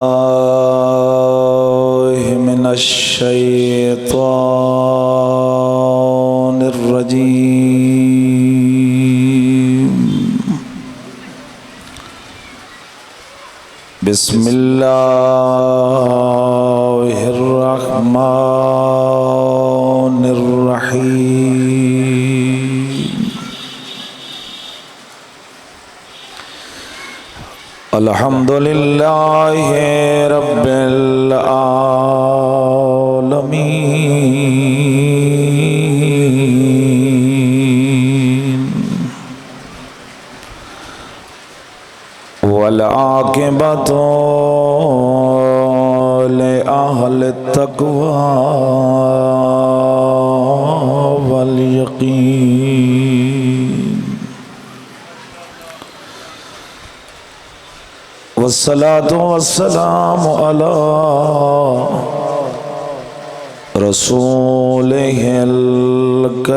من الشيطان الرجيم. بسم الله الرحمن الرحيم. الحمد لله رب العالمين والعاقبة لأهل التقوى واليقين والصلاة والسلام على رسوله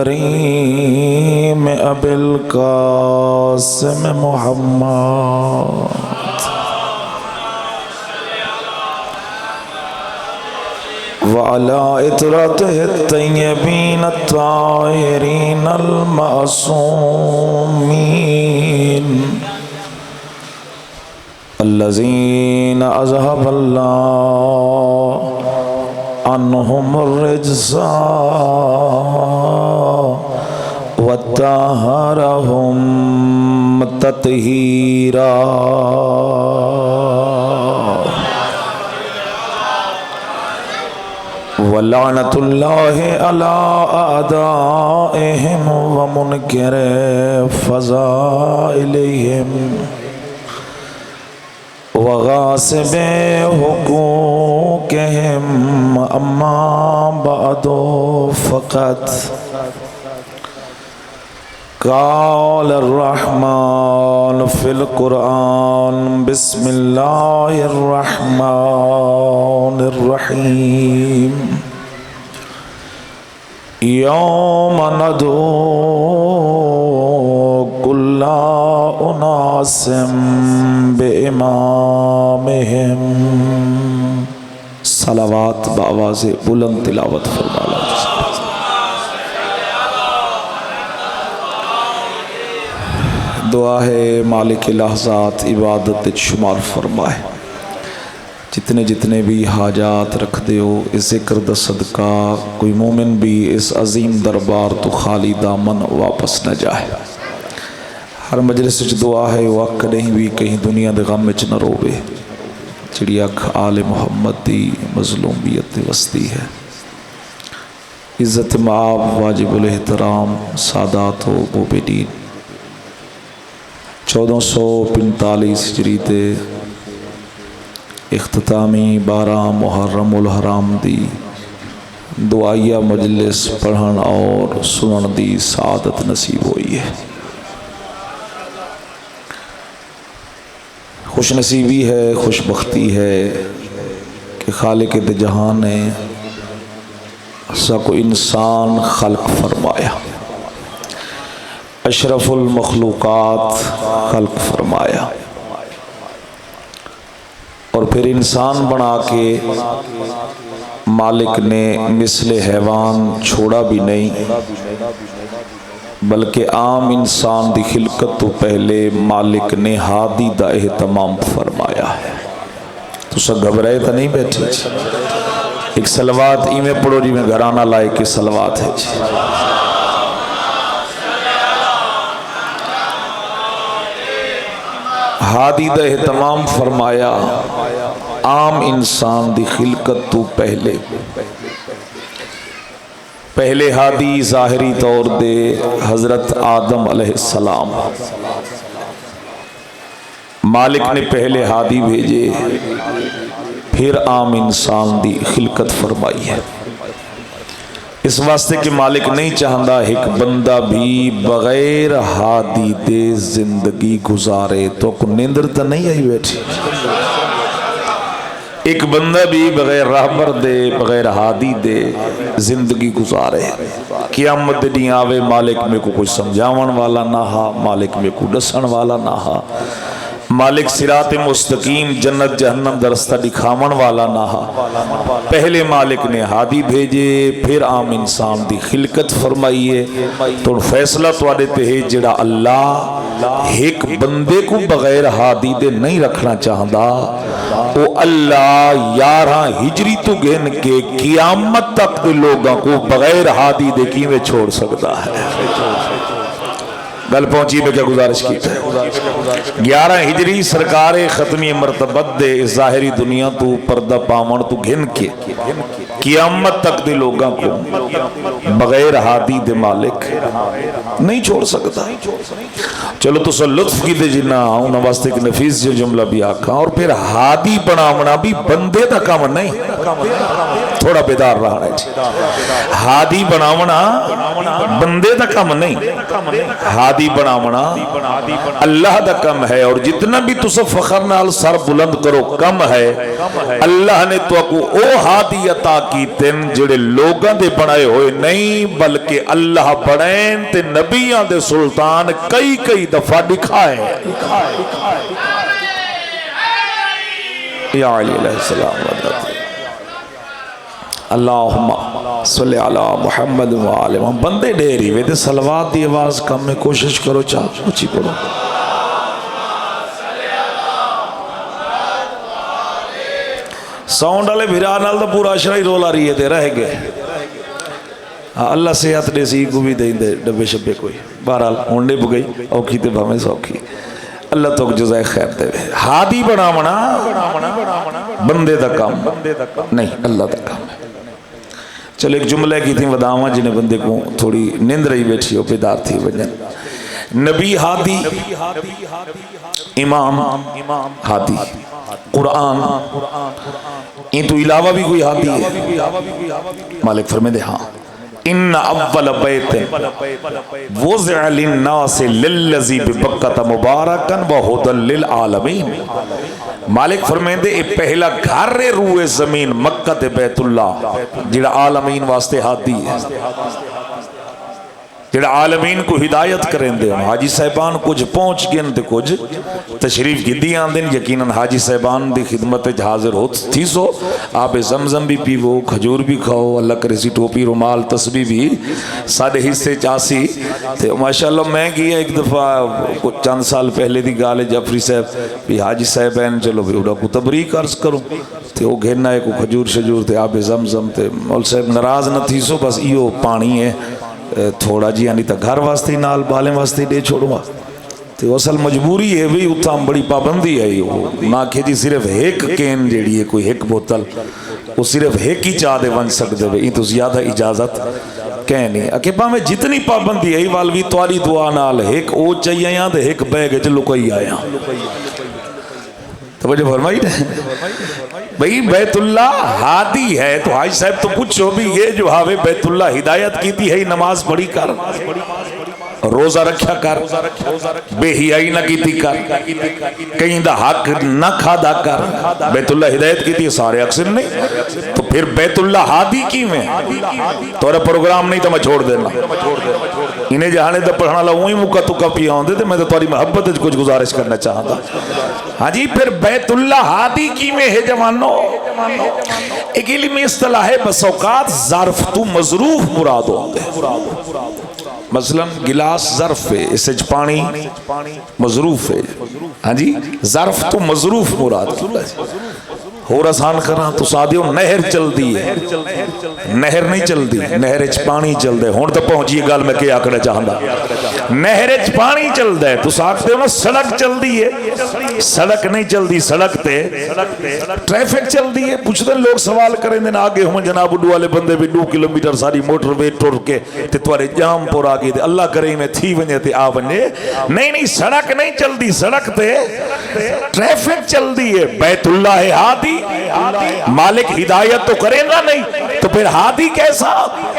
الكريم أبي القاسم محمد وعلى إطرته الطيبين الطاهرين المعصومين الذين أذهب الله عنهم الرجس وطهرهم تطهيرا. ولعنة الله على أعدائهم ومنكر فضائلهم وغاصب حقوقهم. أما بعد فقد قال الرحمن في القرآن بسم الله الرحمن الرحيم. يوم ندعو كل أناس بإمامهم. صلوات بآواز بلند تلاوت فرمایا. دعا ہے مالک لحظات عبادت شمار فرمائے. جتنے جتنے بھی حاجات رکھ دیو اس ذکر دا صدقہ کوئی مومن بھی اس عظیم دربار تو خالی دامن واپس نہ جائے. ہر مجلس وچ دعا ہے وہ کہیں بھی کہیں دنیا دے غم وچ نہ روے. جڑی اکھ آل محمد دی مظلومیت وسطی ہے. عزت معاب واجب الاحترام سادات و مومنین 1445 ہجری تے اختتامی 12 محرم الحرام دی دعائیہ مجلس پڑھن اور سنن دی سعادت نصیب ہوئی ہے. خوش نصیبی ہے، خوش بختی ہے کہ خالق دے جہان نے سا کو انسان خلق فرمایا، اشرف المخلوقات خلق فرمایا، اور پھر انسان بنا کے مالک نے مثل حیوان چھوڑا بھی نہیں، بلکہ عام انسان دی خلقت تو پہلے مالک نے ہادی دا اہتمام فرمایا ہے. تو سب گھبرائے تو نہیں بیٹھے جی. ایک صلوات میں پڑھو جی، میں گھرانہ لائے کے صلوات ہے جی. ہادی دا اہتمام فرمایا، عام انسان دی خلقت تو پہلے ہادی ظاہری طور دے حضرت آدم علیہ السلام. مالک نے پہلے ہادی بھیجے، پھر عام انسان دی خلقت فرمائی ہے. اس واسطے کہ مالک نہیں چاہتا ایک بندہ بھی بغیر ہادی دے زندگی گزارے. تو کو نیندر تو نہیں آئی بیٹھی. ایک بندہ بھی بغیر راہبر دے بغیر ہادی دے زندگی گزارے. قیامت دن آوے مالک میں کو کوئی سمجھاون والا نہ ہا، مالک میں کو دسن والا نہ ہا، مالک صراط مستقیم جنت جہنم دا رستہ دکھاون والا نہ ہا پہلے مالک نے ہادی بھیجے پھر عام انسان دی خلقت فرمائیے تو فیصلہ تواڈے تے ہے جڑا اللہ ایک بندے کو بغیر ہادی دے نہیں رکھنا چاہندا وہ اللہ 11 ہجری تو گن کے قیامت تک دے لوگوں کو بغیر ہادی دے کیویں چھوڑ سکتا ہے گل پہنچی میں کیا گزارش کی 11 ہجری سرکار ختمی مرتبت دے ظاہری دنیا تو پردہ پاون تو گھن کے قیامت تک دے لوگاں کو بغیر ہادی دے مالک نہیں چھوڑ سکتا چلو تو سا لطف کی دے جنہ انہوں واسطے ایک نفیس جو جملہ بھی آکھا اور پھر ہادی بناونا بھی بندے دا کام نہیں تھوڑا بیدار رہا ہے ہادی بناونا بندے دا کام نہیں ہادی بناونا اللہ دا کم ہے اور جتنا بھی تسا فخر نال سر بلند کرو کم ہے اللہ نے تو کو او ہادی عطا کی تن جڑے لوگاں دے بنائے ہوئے نہیں بلکہ اللہ بڑھین تے نبیان دے سلطان کئی دفعہ دکھائے یا علی علیہ السلام اللہم صلی علی محمد وآلہ محمد بندے ڈیری ویدے صلوات دی آواز کم میں کوشش کرو چاہو اچھی پڑھو ساؤنڈ والے بھیران دا پورا اشرائی رولا رہی ہے رہ گئے اللہ صحت دے سی کو بھی دیں دے ڈبے شبے کوئی بہرحال ہونڈے بگئی اوکھی تے بھامے سوکھی اللہ تو جزائے خیر دے ہادی بناونا بندے دا کام نہیں اللہ دا کام ہے چلو ایک جملہ کی تھی وداواں جنہیں بندے کو تھوڑی نیند رہی بیٹھی ہو بیدار تھی وجن نبی ہادی امام ہادی قرآن ان تو علاوہ بھی کوئی ہادی ہے مالک فرمے دے ہاں ان اول بیت وضع للناس للذی ببکۃ مبارکا وہدی للعالمین مالک فرمائیں دے پہلا گھر روئے زمین مکہ تے بیت اللہ جڑا عالمین واسطے ہادی ہے جڑا عالمین کو ہدایت کریں دے حاجی صاحبان کچھ پہنچ گئے تے کچھ تشریف کی دی آن دیں یقیناً حاجی صاحبان دی خدمت حاضر ہو تھی سو آپ زمزم بھی پیو کھجور بھی کھاؤ اللہ کرے سی ٹوپی رومال تسبیح بھی ساڑھے حصے چاسی تے ماشاءاللہ میں گیا ایک دفعہ چند سال پہلے دی گالے جعفری صاحب بھی حاجی صاحبین چلو بھی اڑا کو تبریک عرض کروں تے وہ گھرنا ہے کو کھجور شجور تے آپ زمزم تے مول صاحب ناراض نہ تھی سو بس ایو پانی ہے تھوڑا جی یعنی تا گھر واسطے نال بالیں واسطے دے چھوڑوں گا تو اصل مجبوری ہے بھی اتھام بڑی پابندی ہے نہ کہ جی صرف ایک کین جیڑی ہے کوئی ایک بوتل وہ صرف ایک ہی چاہ دے ون سکتے ہوئے تو زیادہ اجازت کہنی اکیبا میں جتنی پابندی ہے والوی تواری دعا نال ایک او چاہیے یہاں دے ایک بیگ چلو کوئی آیا توجہ فرمائی بھئی بیت اللہ ہادی ہے تو حاج صاحب تو پوچھو بھی یہ جو ہاوے بیت اللہ ہدایت کی تھی ہے نماز پڑھی کر روزہ رکھا کر بے حیائی نہ کی تھی کر کہیں دا حق نہ کھادا کر بیت اللہ ہدایت کی تھی سارے اکثر نہیں تو پھر بیت اللہ ہادی کی میں تورا پروگرام نہیں تو میں چھوڑ دینا انہیں جہانے دا پڑھنا لہوئی مکہ تو کپی آن دے میں تو تواری محبت کچھ گزارش کرنا چاہتا ہاں جی پھر بیت اللہ ہادی کی میں ہے جوانو ایک علمی اصطلاح ہے بس اوقات ظرف تو مظروف مراد ہوتے ہیں مثلا گلاس ظرف ہے اس سے پانی مظروف ہے ہاں جی ظرف تو مظروف مراد ہو رسان کرنا تو سادیوں نہر چل دی ہے نہر نہیں چل دی نہر اچ پانی چل دے ہون تو پہنچی گال میں کیا کرنا چاہندا نہر اچ پانی چل دے تو ساتھ دے سڑک چل دی ہے سڑک نہیں چل دی سڑک تے ٹریفک چل دی ہے پوچھتے لوگ سوال کریں دیں آگے ہم جناب اڈو والے بندے بھی 2 کلومیٹر ساری موٹر وے ٹور کے تے توارے جام پور آگے دے اللہ کرے میں تھی ونجے تے آ ونجے نہیں سڑک نہیں چل دی سڑک تے ٹریفک چل دی ہے بیت اللہ ہے ہادی مالک ہدایت تو کرے گا نہیں تو پھر ہادی کیسا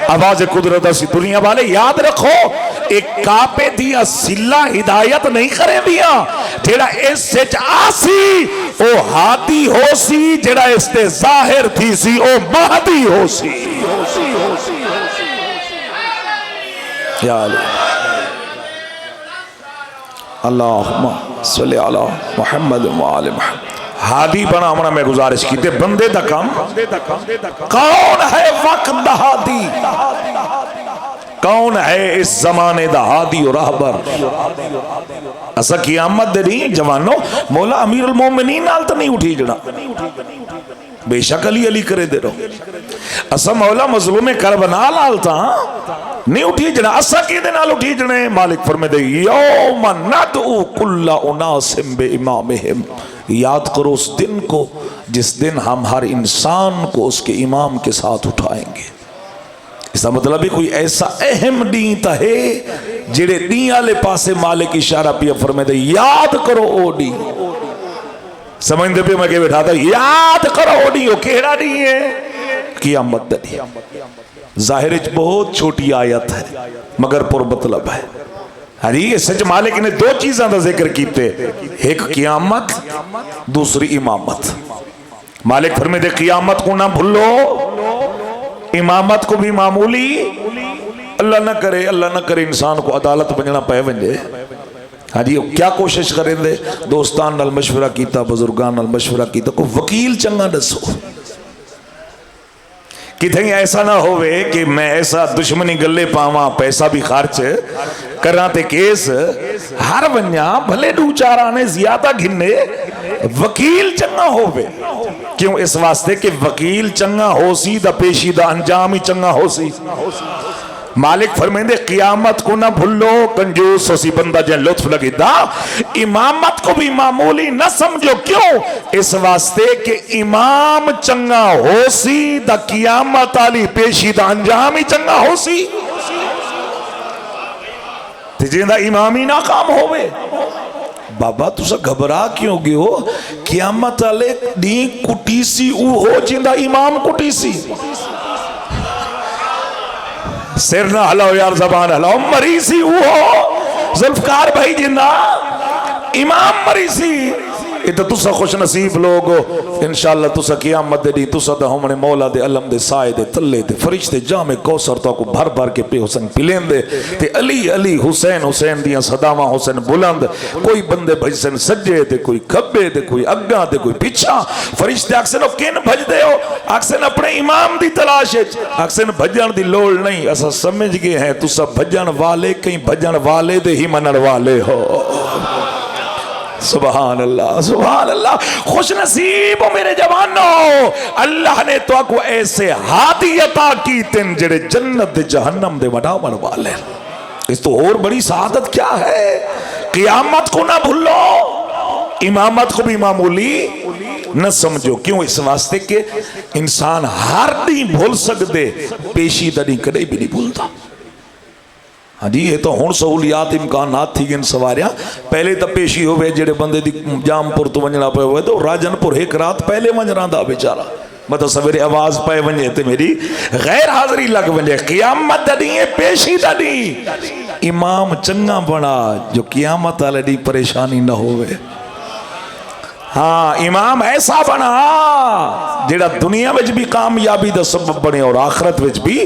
آواز قدرت سی دنیا والے یاد رکھو ایک کاپے دیا سلہ ہدایت نہیں کرے دیا جیڑا اس سے آسی او ہادی ہو سی جیڑا اس تے ظاہر تھی سی او مہدی ہو سی یا علی اللہم صلی علی محمد و آل محمد. ہادی بنا ہونا میں گزارش کی تے بندے دا کام کون ہے وقت دا ہادی, کون ہے اس زمانے دا ہادی و راہبر. اسا قیامت دے نہیں جوانو مولا امیر المومنین نال تو نہیں اٹھی جنا, بے شک علی علی کرے دے رہو. اسا مولا مظلوم کربلا نال تا نہیں اٹھی جنا, اسا کی دے نال اٹھی جنے. مالک فرمے دے یوم ندعو کل اناس بامامہم, یاد کرو اس دن کو جس دن ہم ہر انسان کو اس کے امام کے ساتھ اٹھائیں گے. اس کا مطلب ہے کوئی ایسا اہم دین تا ہے جڑے دین آلے پاسے مالک اشارہ پیا فرمے دے یاد کرو او دین. سمجھتے پہ میں کہ بیٹھا تھا یاد کرو او دین, او کہڑا دین ہے؟ قیامت دا دین. ظاہر بہت چھوٹی آیت ہے مگر پر مطلب ہے. یہ سچ مالک نے دو چیزاں دا ذکر کیتے, ایک قیامت دوسری امامت. مالک فرمے دے قیامت کو نہ بھولو, امامت کو بھی معمولی. اللہ نہ کرے انسان کو عدالت بننا پہ ونجے. ہاں جی کیا کوشش کریں دے, دوستان نال مشورہ کیتا, بزرگان نال مشورہ کیتا, کو وکیل چنگا دسو. کتیں ایسا نہ ہوئے کہ میں ایسا دشمنی گلے پاواں, پیسہ بھی خرچ کراتے کیس ہر ونیا بھلے دو چار آنے زیادہ گھننے, وکیل چنگا ہوئے. کیوں؟ اس واسطے کہ وکیل چنگا ہو سی دا پیشی دا انجام ہی چنگا ہو سی. مالک فرمائیں دے قیامت کو نہ بھولو, کنجوس ہو سی بندہ جن لطف لگی دا. امامت کو بھی معمولی نہ سمجھو, کیوں؟ اس واسطے کہ امام چنگا ہو سی دا قیامت آلی پیشی دا انجام ہی چنگا ہو سی. جیندہ امامی ناکام ہوئے. بابا تسا گھبرا کیوں گئے ہو؟ قیامت آلے دین کٹی سی او ہو جیندہ امام کٹی سی. سر نہ ہلاؤ یار, زبان ہلاؤ. مریضی ہو ذوالفقار بھائی جنہ امام مریضی. یہ تو تسا خوش نصیب لوگ ہو انشاءاللہ. تسا قیامت دے دی تسا دا ہمنے مولا دے علم دے سائے دے تلے دے فرشتے جامع کوثر تو کو بھر بھر کے پہ حسن پلین دے تے علی علی حسین حسین دیاں صداواں حسین بلند. کوئی بندے بھجسن سجے دے, کوئی کھبے دے, کوئی اگاں دے, کوئی پچھا. فرشتے اکسنو کین بھج دے ہو؟ اکسن اپنے امام دی تلاش ہے. اکسن بھجن دی لوڑ نہیں. اسا سمجھ گئے ہیں تسا بھجن والے کہیں بھجن والے دے ہی منن والے ہو. سبحان اللہ سبحان اللہ. خوش نصیب ہو میرے جوانوں, اللہ نے تو کو ایسے ہادی عطا کی تن جڑے جنت دے جہنم دے وڈا بن والے. اس تو اور بڑی سعادت کیا ہے؟ قیامت کو نہ بھولو, امامت کو بھی معمولی نہ سمجھو. کیوں؟ اس واسطے کہ انسان ہر نہیں بھول سکتے, پیشی دا نہیں کدے بھی نہیں بھولتا. ہاں جی یہ تو ہون سہولیات امکانات تھی گن سواریاں. پہلے تا پیشی ہوئے جڑے بندے دی جام پر تو ونجنا پہ ہوئے تو راجن پر ایک رات پہلے ونجنا دا بیچارہ مطلب سویرے آواز پہ ونجے تے میری غیر حاضری لگ ونجے. قیامت دا نہیں ہے, پیشی دا نہیں. امام چنگا بنا جو قیامت آلے دی پریشانی نہ ہوئے. ہاں امام ایسا بنا جیڑا دنیا وچ بھی کامیابی دا سبب بنے اور آخرت وچ بھی.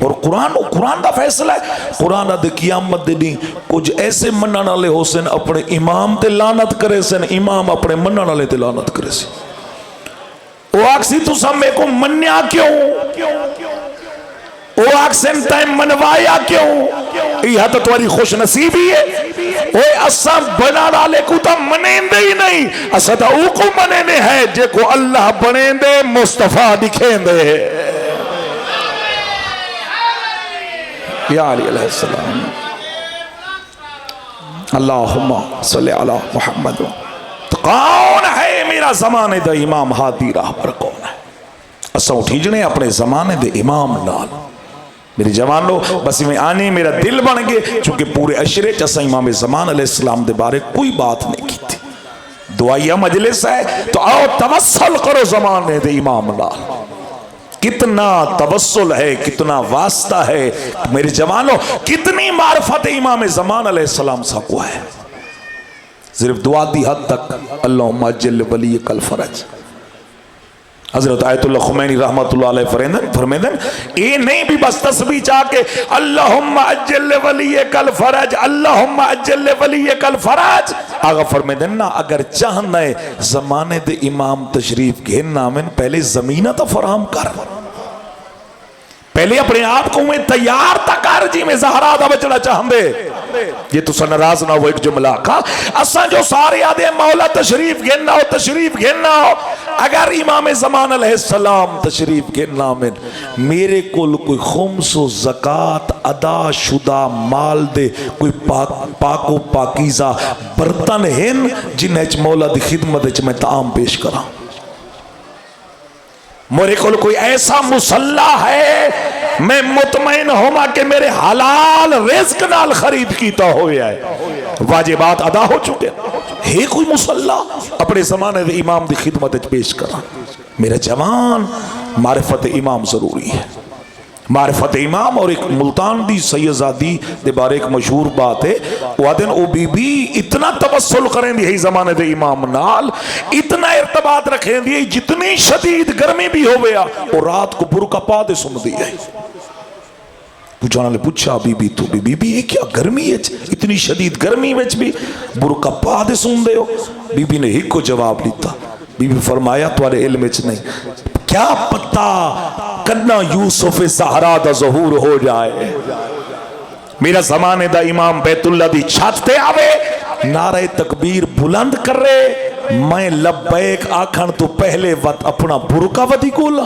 اور قرآن دا فیصلہ ہے. قرآن دا قیامت دے دی کچھ ایسے منن والے ہو سن اپنے امام تے لعنت کرے سن, امام اپنے منن والے تے لعنت کرے سن. او آکسی تو سمے کو منیا کیوں, او آکسن ٹائم منوایا کیوں؟ یہ تو تمہاری خوش نصیبی ہے. اوے اساں بنا ڈالے کو تا منین دے ہی نہیں, اساں تا او کو منینے ہے جے کو اللہ بنین دے مصطفیٰ دکھین دے. یا علی علیہ السلام اللہم صلی علی محمد. تو کون ہے میرا زمانے دا امام ہادی راہ پر کون ہے؟ اساں اٹھی جنے اپنے زمانے دے امام نال. میری جوانو بس میں آنے میرا دل بن گئے چونکہ پورے عشرے چسا امام زمان علیہ السلام دے بارے کوئی بات نہیں کی تھی. دعائیہ مجلس ہے تو آؤ توسل کرو زمانے دے امام نال. کتنا توسل ہے, کتنا واسطہ ہے میری جوانو, کتنی معرفت امام زمان علیہ السلام سا کو ہے. صرف دعا دی حد تک اللہم اجل ولیک الفرج. حضرت آیت اللہ خمینی رحمت اللہ علیہ فرمیدن اے نہیں بھی بس تسبیح چاہ کے اللہم اجل ولیک الفرج، اللہم اجل ولیک الفرج، آگا فرمیدن نا اگر چاہنا ہے زمانے دے امام تشریف گھننا من پہلے زمینہ تا فراہم کر، پہلے اپنے آپ کو میں تیار تا کر جی میں زہرا دا بچنا چاہم دے۔ یہ تو سا ناراض نہ ہو ایک جملہ کا اساں جو سارے آدھے مولا تشریف گھننا ہو، تشریف گھننا ہو، اگر امام زمان علیہ السلام تشریف گھننا من میرے کل کوئی خمس و زکاة ادا شدہ مال دے کوئی پاک و پاکیزہ برتن ہن جنہیں مولا دی خدمت میں تعام پیش کرا، میرے کل کوئی ایسا مسلح ہے میں مطمئن ہوما کہ میرے حلال رزق نال خرید کیتا ہویا ہے، واجبات ادا ہو چکے ہے کوئی مسلح اپنے زمانے دے امام دی خدمت پیش کرا۔ میرے جوان معرفت امام ضروری ہے، معرفت امام۔ اور ایک ملتان دی سیدزادی دے بارے ایک مشہور بات ہے، وہ دن او بی بی اتنا توسل کریں دی ہے زمانے دے امام نال، اتنا ارتباط رکھیں دی ہے جتنی شدید گرمی بھی ہو گیا اور رات کو برکا پا دے سن دی ہے۔ پوچھانا لے پوچھا بی بی تو بی بی یہ کیا گرمی ہے، اتنی شدید گرمی وچ بھی برکا پا دے سن دے ہو؟ بی بی نے ایک کو جواب لیتا، بی بی فرمایا تمہارے علم وچ نہیں، کیا پتا کنا یوسف زہرا دا ظہور ہو جائے، میرا زمانے دا امام بیت اللہ دی چھت تے آوے نعرہ تکبیر بلند کر رہے، میں لبیک آکھن تو پہلے وقت اپنا برکا ودی کولا،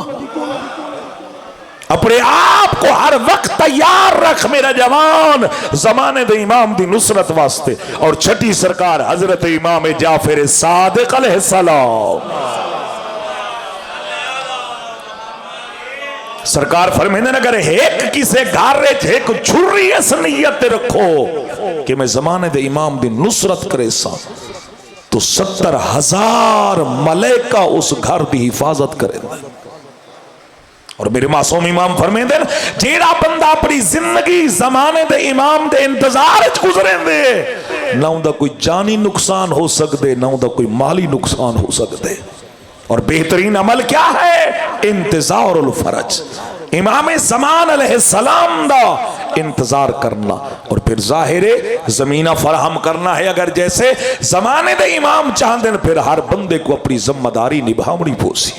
اپنے آپ کو ہر وقت تیار رکھ میرا جوان زمانے دے امام دی نصرت واسطے۔ اور چھٹی سرکار حضرت امام جعفر صادق علیہ السلام سرکار فرمیندے اگر ایک کسے گھارے چھے ایک چھری اس نیت رکھو کہ میں زمانے دے امام دی نصرت کرے سا تو 70,000 ملائکہ اس گھر دی حفاظت کرے دے۔ اور میرے معصوم امام فرمیندے جیڑا بندہ اپنی زندگی زمانے دے امام دے انتظار گزریں دے نہ اندہ کوئی جانی نقصان ہو سکتے نہ اندہ کوئی مالی نقصان ہو سکتے۔ اور بہترین عمل کیا ہے؟ انتظار الفرج، امام زمان علیہ السلام دا انتظار کرنا، اور پھر ظاہر زمینہ فراہم کرنا ہے۔ اگر جیسے زمانے دے امام چاہتے ہیں پھر ہر بندے کو اپنی ذمہ داری نبھاونی پوسی،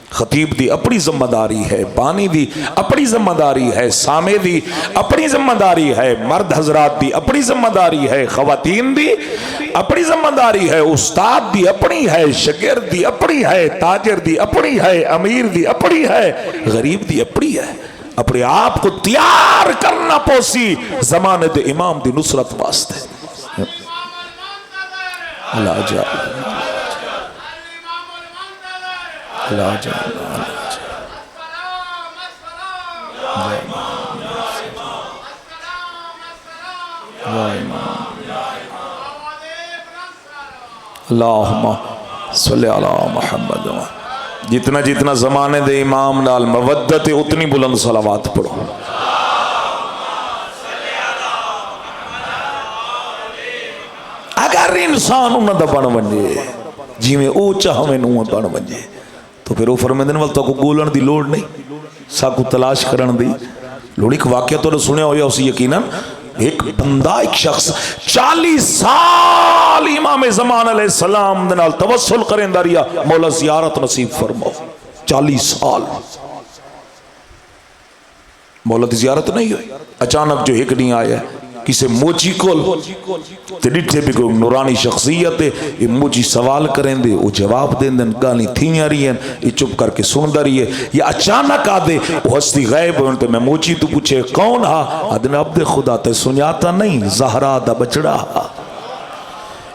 خطیب دی اپنی ذمہ داری ہے، بانی دی اپنی ذمہ داری ہے، سامع دی اپنی ذمہ داری ہے، مرد حضرات دی اپنی ذمہ داری ہے، خواتین دی اپنی ذمہ داری ہے، استاد دی اپنی ہے، شاگرد دی اپنی ہے، تاجر دی اپنی ہے، امیر دی اپنی ہے، غریب دی اپنی ہے۔ اپنے آپ کو تیار کرنا پوسی زمانے دے امام دی نصرت واسطے۔ اللہ جا اللہ جا اللہم صلی علی محمد۔ جتنا جتنا زمانے دے امام نال مودت اتنی بلند صلوات پڑھو۔ اگر انسان انہاں دا بن ونجے جی میں او چاہویں نو بن ونجے تو پھر وہ فرمیندن والتا کو گولن دی لوڑ نہیں، ساکو تلاش کرن دی لوڑ۔ ایک واقعہ تو نے سنیا ہویا اسی یقیناً ایک بندہ ایک شخص 40 سال امام زمان علیہ السلام دنال توسل کریں داریا مولا زیارت نصیب فرماؤ۔ 40 سال مولا دی زیارت نہیں ہوئی، اچانک جو ایک نہیں آیا کسے موچی کول تے ڈٹھے بھی کوئی نورانی شخصیت ہے، یہ موچی سوال کریں دے وہ جواب دیں دن گالی تھیاں رہی ہیں، یہ چپ کر کے سن داری ہے۔ یہ اچانک آدھے وہ ہستی غیب ہوئے تو میں موچی تو پوچھے کون ہا؟ ادھنے عبد خدا تے سنیاتا نہیں زہرا دا بچڑا ہا۔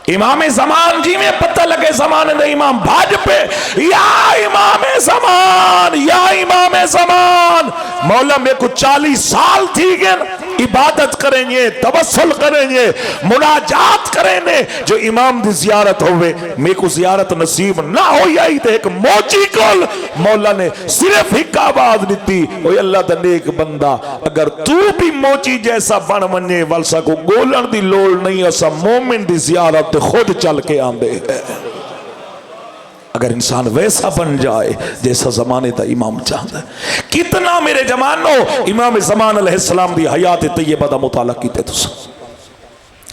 امام زمان جی میں پتہ لگے زمانے دے امام بھاج پہ یا امام زمان یا امام زمان مولا میں کو 40 سال تھی گئے عبادت کریں گے، توسل کریں گے، مناجات کریں گے، جو امام دی زیارت ہوئے میں کو زیارت نصیب نہ ہوئی آئی تھے۔ ایک موچی کول مولا نے صرف ایک آواز دیتی، اوہ اللہ دا نیک بندہ اگر تو بھی موچی جیسا بن منجے والسا کو گولن دی لوڑ نہیں، اسا مومن دی زیارت خود چل کے آندے ہیں۔ اگر انسان ویسا بن جائے جیسا زمانے دا امام چاہتا ہے. کتنا میرے جمانو امام زمان علیہ السلام دی حیات طیبہ دا مطالعہ کیتے تو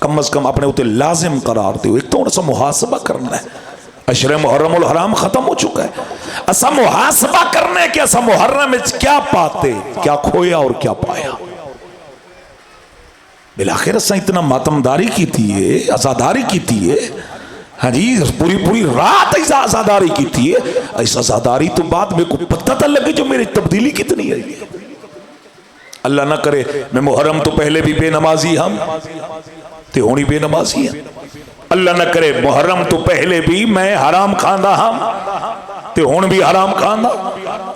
کم از کم اپنے ہوتے لازم قرار دیو. ایک تو انسا محاسبہ کرنا ہے. اشر محرم الحرام ختم ہو چکا ہے. اسا محاسبہ کرنے کہ اسا محرم میں کیا پاتے, کیا کھویا اور کیا پایا. بلاخر اسا اتنا ماتمداری کی تھی ہے, ازاداری کی تھی ہے, ہاں جی پوری رات ایسا ازاداری کی تھی ہے. ایسا ازاداری تو بعد میں کو پتہ تھا لگے جو میری تبدیلی کتنی ہے. اللہ نہ کرے میں محرم تو پہلے بھی بے نمازی ہم تے ہونی بے نمازی ہیں. اللہ نہ کرے محرم تو پہلے بھی میں حرام کھاندہ ہم تے ہون بھی حرام کھاندہ.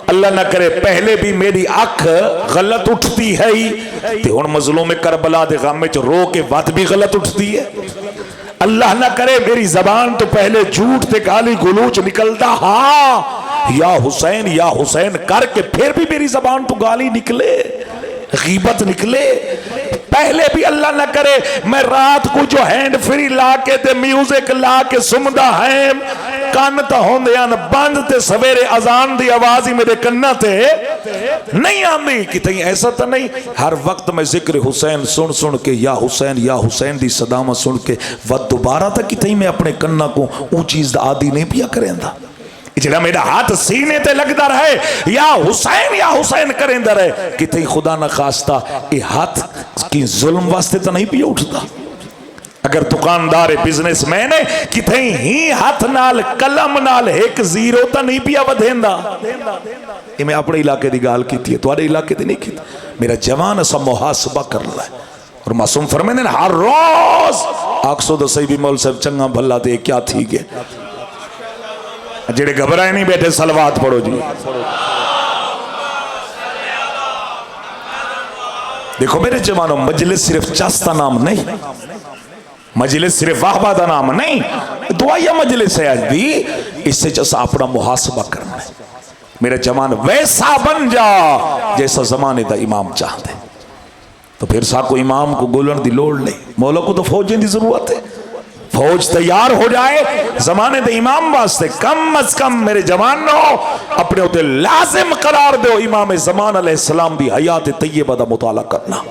اللہ نہ کرے پہلے بھی میری اکھ غلط اٹھتی ہے ہی تے ہون مظلوم کربلا دے غم میں جو رو کے بات بھی غلط اٹھتی ہے. اللہ نہ کرے میری زبان تو پہلے جھوٹ تے گالی گلوچ نکلتا ہاں یا حسین کر کے پھر بھی میری زبان تو گالی نکلے, غیبت نکلے. پہلے بھی اللہ نہ کرے میں رات کو جو ہینڈ فری لا کے تے میوزک لا کے سمدہ ہیم کانتا ہوندے ان بند تے سویرے اذان دی آوازی میرے کنہ تے نہیں آمدی. کتنی ایسا تا نہیں, ہر وقت میں ذکر حسین سن کے یا حسین دی صدامہ سن کے ود دوبارہ تا کتنی میں اپنے کنہ کو اون چیز دا عادی نہیں پیا کریں دا. جڑا میرا ہاتھ سینے تے لگتا رہے یا حسین کریں دا رہے کتنی خدا نہ خواستہ یہ ہاتھ کی ظلم واسطے تا نہیں پیا اٹھتا. اگر دکاندار بزنس میں نے کتنی ہی ہاتھ نال قلم نال ایک زیرو تا نہیں پیا ودھین دا. یہ میں اپنے علاقے دی گال کی تھی, توارے علاقے دی نہیں کی. میرا جوان اسا محاسبہ کر رہا ہے اور معصوم فرمائے ہر روز آکسو دا صحیح بھی مول صاحب چنگا بھلا دے کیا تھی گے جڑے گھبرائے نہیں بیٹھے صلوات پڑھو جی. دیکھو میرے جوانوں مجلس صرف چاستہ نام نہیں, مجلس صرف واہبادہ نام نہیں, دعائیہ مجلس ہے آج بھی. اس سے جیسا اپنا محاسبہ کرنا ہے. میرے جوان ویسا بن جا جیسا زمانے دا امام چاہتے. تو پھر سا کو امام کو گولن دی لوڑ نہیں, مولا کو تو فوجیں دی ضرورت ہے. فوج تیار ہو جائے زمانے دے امام واسطے. کم از کم میرے جوانوں اپنے ہوتے لازم قرار دو امام زمان علیہ السلام دی حیات طیبہ دا مطالعہ کرنا.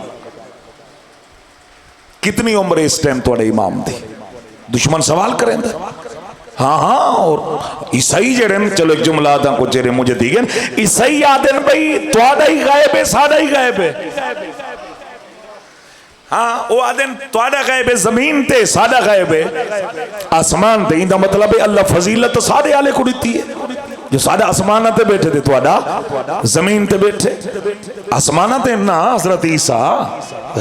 کتنی عمر اس ٹائم توڑے امام دی دشمن سوال کریں دے. ہاں اور عیسائی جڑن چلو ایک جملہ آدھا کو چہرے مجھے دیگن عیسائی آدھن بھئی توڑا ہی غائب ہے سادہ ہی غائب ہے. ہاں وہ آدھن توڑا غائب ہے زمین تے سادہ غائب ہے آسمان تے. اندہ مطلب ہے اللہ فضیلت سادے آلے کو دیتی ہے. جو سادہ آسمانہ تے بیٹھے تھے توڑا زمین تے بیٹھے آسمانہ تے نا حضرت عیسیٰ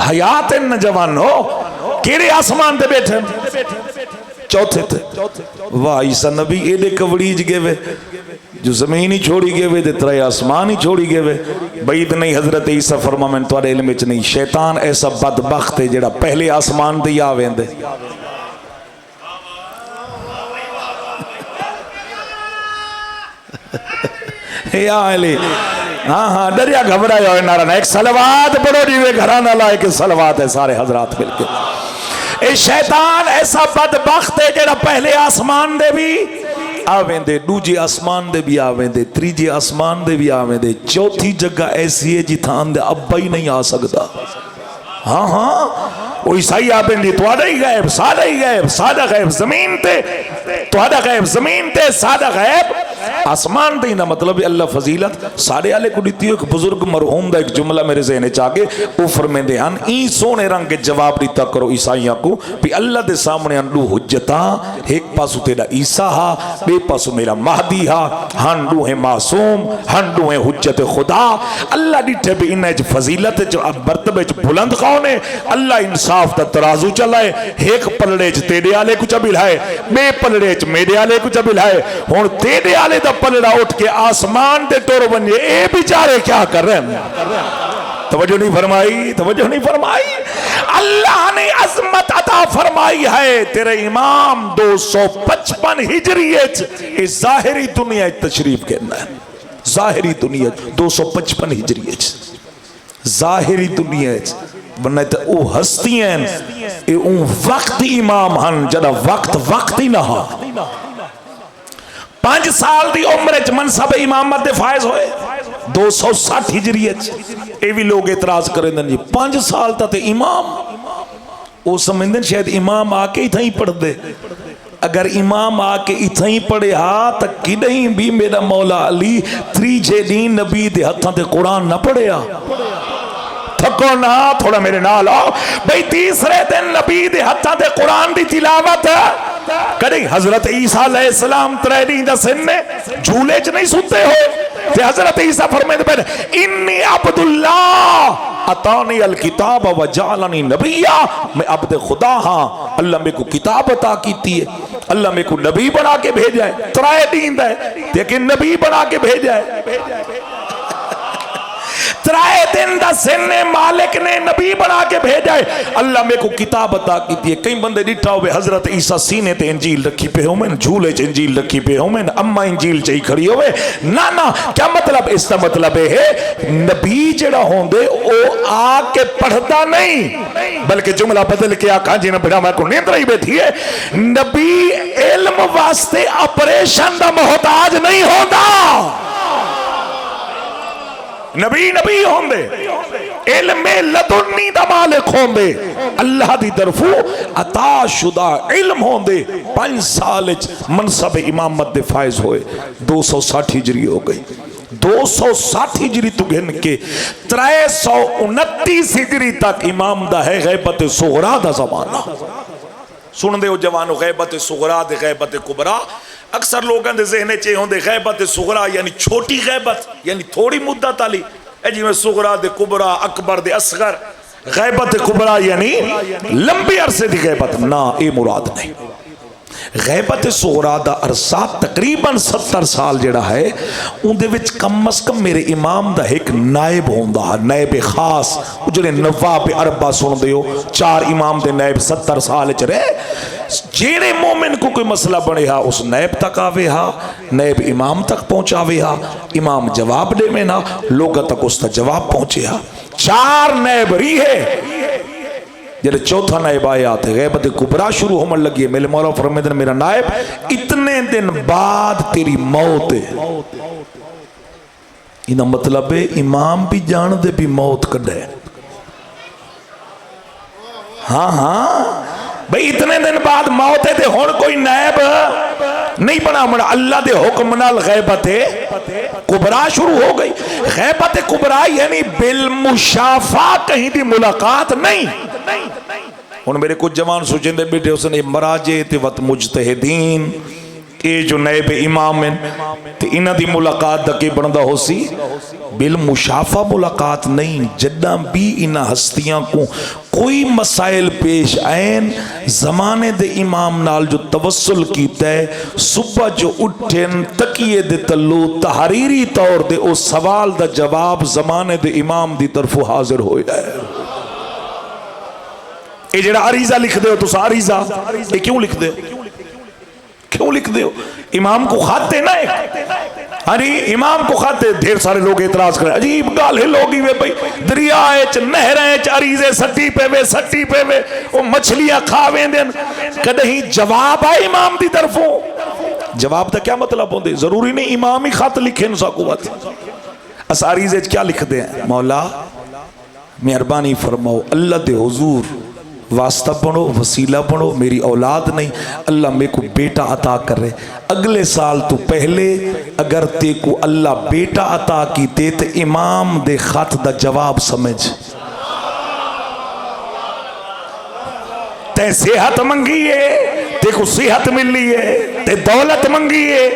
حیات نا جوانو کیڑے آسمان تے بیٹھے چوتھے تھے. واہ عیسیٰ نبی ایڈے کوڑیج گئے وے جو زمین ہی چھوڑی گئے وے ترائے آسمان ہی چھوڑی گئے وے. بعید نہیں حضرت عیسیٰ فرما میں توڑے علم اچ نہیں شیطان ایسا بدبخت ہے جڑا پہلے آسمان دے یا ویندے. یا علی ہاں دریا گھبرائے ہوئے نارا ایک صلوات پڑھو جیوے گھرانہ لائے کہ صلوات ہے سارے حضرات مل کے. اے شیطان ایسا بدبخت ہے جڑا پہلے آسمان دے بھی آویں دے, دوجے آسمان دے بھی آویں دے, تریجے آسمان دے بھی آویں دے, چوتھی جگہ ایسی ہے جتھان دے ابا ہی نہیں آ سکتا. ہاں وہ عیسائی آبین دی توڑا ہی غیب سادہ ہی غیب سادہ غیب زمین تے توڑا غیب زمین تے سادہ غیب آسمان تے. نہ مطلب اللہ فضیلت سارے آلے کو دیتی ہے. ایک بزرگ مرحوم دا ایک جملہ میرے ذہنے چاہے وہ فرمین دے ہن این سونے رنگ کے جواب دیتا کرو عیسائیاں کو بھی اللہ دے سامنے انڈو حجتاں ایک پاسو تیرا عیسیٰ ہا بے پاسو میرا مہدی ہا ہنڈو ہے معصوم ہنڈو ہے حجت خدا. اللہ دیٹھے بھی انہیں فضیلت جو برتبے بلند خونے اللہ انصاف تا ترازو چلائے. ایک پلڑے چ تیرے آلے کو چبیل ہے بے پلڑے چ میرے آلے کو چبیل ہے. ہون تیرے آلے دا پلڑا اٹھ کے آسمان دے ٹور بنجے اے بیچارے کیا کر رہے ہیں. توجہ نہیں فرمائی توجہ نہیں فرمائی. اللہ نے عظمت عطا فرمائی ہے. تیرے امام 255 ہجریت اس ظاہری دنیا تشریف کرنا ہے. ظاہری دنیا 255 ہجریت ظاہری دنیا بنائے تو او ہستی ہیں اون وقت امام ہن جدا وقت ہی نہ ہا 5 سال دی عمر وچ منصب امامت دے فائز ہوئے 260 ہجری وچ اے بھی لوگ اعتراض کریں جی 5 سال تے امام وہ سمجھدے شاید امام آ کے اتھائی پڑھ دے اگر امام آ کے اتھائی پڑھے ہاں تک کی نہیں بھی میرا مولا علی 3 دن نبی دے ہتھاں تے قرآن نہ پڑھیا تھکو نہ تھوڑا میرے نال آؤ بھئی تیسرے دن نبی دے ہتھاں تے قرآن دی تلاوت کریں حضرت عیسیٰ علیہ السلام 3 دن دا سن میں جھولے چ نہیں سنتے ہو تے حضرت عیسیٰ فرمائے پہلے انی عبداللہ اتانی الکتاب و جعلنی نبیہ میں عبد خدا ہاں اللہ میں کو کتاب عطا کیتی ہے اللہ میں کو نبی بنا کے بھیجا ہے 3 دن دا ہے لیکن نبی بنا کے بھیجا ہے 3 دن دا سن مالک نے نبی بنا کے بھیجا ہے اللہ میں کو کتاب عطا کیتی ہے کئی بندے ڈٹھا ہوئے حضرت عیسیٰ سینے تے انجیل رکھی پہ ہوں میں جھولے چ انجیل رکھی پہ ہوں میں اما انجیل چاہی کھڑی ہوئے نا کیا مطلب اس کا مطلب ہے نبی جڑا ہوں دے او آ کے پڑھتا نہیں بلکہ جملہ بدل کے آقا جی نے بڑا میں کو نیند رہی بیٹھی ہے نبی علم واسطے آپریشن دا محتاج نہیں ہوتا نبی ہوں دے علم لدنی دا مالک ہوں دے اللہ دی طرفو عطا شدہ علم ہوں دے 5 سال منصب امامت دے فائز ہوئے 260 ہجری ہو گئی 260 ہجری تو گھن کے 329 ہجری تک امام دا ہے غیبت صغرا دا زمانہ سن دے ہو جوانو غیبت صغرا دے غیبت کبرا اکثر لوگاں دے ذہنے چاہے ہوں دے غیبت صغرا یعنی چھوٹی غیبت یعنی تھوڑی مدت آلی اے جی میں صغرا دے کبرا اکبر دے اصغر غیبت کبرا یعنی لمبی عرصے دی غیبت نا اے مراد نہیں غیبت صغرا دا عرصہ تقریباً 70 سال جڑا ہے ان دے وچ کم از کم میرے امام دا ایک نائب ہوندا نائب خاص جڑے نواب اربع سن دیو 4 امام دے نائب 70 سال چ رہے جیڑے مومن کو کوئی مسئلہ بنے ہا اس نائب تک آوے ہا نائب امام تک پہنچاوے ہا امام جواب دے میں نا لوگا تک اس تا جواب پہنچے ہا 4 نائب ری ہے جب 4تھا نائب آیا تھے غیبت کبرا شروع ہومن لگی ہے میرے مولا فرمیدن میرا نائب اتنے دن بعد تیری موت ہے انہا مطلب ہے امام بھی جان دے بھی موت کڑے ہاں بھئی اتنے دن بعد موت ہے تے ہون کوئی نائب نہیں بنا مڑا اللہ دے حکم نال غیبت کبرا شروع ہو گئی غیبت کبرا یعنی بالمشافہ کہیں دی ملاقات نہیں ان میرے کچھ جوان سوچیں دے بیٹے اس نے مراجع تے وقت مجتہدین اے جو نائب امام ہیں تے انہ دی ملاقات دکے بندہ ہو سی بالمشافہ ملاقات نہیں جدہ بھی انہ ہستیاں کو کوئی مسائل پیش آئین زمانے دے امام نال جو توسل کیتا ہے صبح جو اٹھن تکیے دے تلو تحریری طور دے او سوال دا جواب زمانے دے امام دی طرف حاضر ہوئی ہے اے جڑا عریضہ لکھ دے ہو تو سا عریضہ اے کیوں لکھ دے ہو کیوں لکھ دے ہو امام کو خاتے نہ ایک امام کو خاتے دھیر سارے لوگ اعتراض کریں عجیب گال ہے لوگی وے بھئی دریائے چ نہریں چ عریضے سٹی پہ وے وہ مچھلیاں کھاویں دن کدہیں جواب آئے امام دی طرفوں جواب دا کیا مطلب ہوندے ضروری نہیں امام ہی خط لکھے نسا قوت اس عریضے کیا لکھ دیں مولا مہربانی فرماؤ اللہ دے حضور واسطہ بنو وسیلہ بنو میری اولاد نہیں اللہ میں کو بیٹا عطا کر رہے اگلے سال تو پہلے اگر تے کو اللہ بیٹا عطا کی تے تے امام دے خط دا جواب سمجھ تے صحت منگی ہے تے کو صحت ملی ہے تے دولت منگی ہے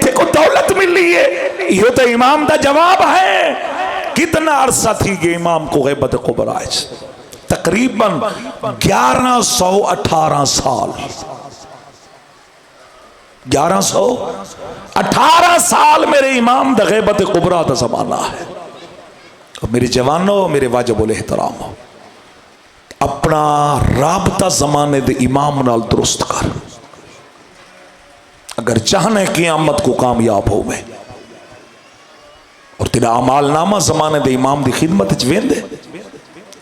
تے کو دولت ملی ہے یہ تو امام دا جواب ہے کتنا عرصہ تھی گے امام کو غیبت کبرا ہے تقریباً 1118 سال 1118 سال میرے امام دا غیبت کبرا دا زمانہ ہے میری جوانوں میرے واجب الاحترام ہو اپنا رابطہ زمانے دے امام نال درست کر اگر چاہنے قیامت کو کامیاب ہو میں اور تیرا عمال نامہ زمانے دے امام دی خدمت چوین دے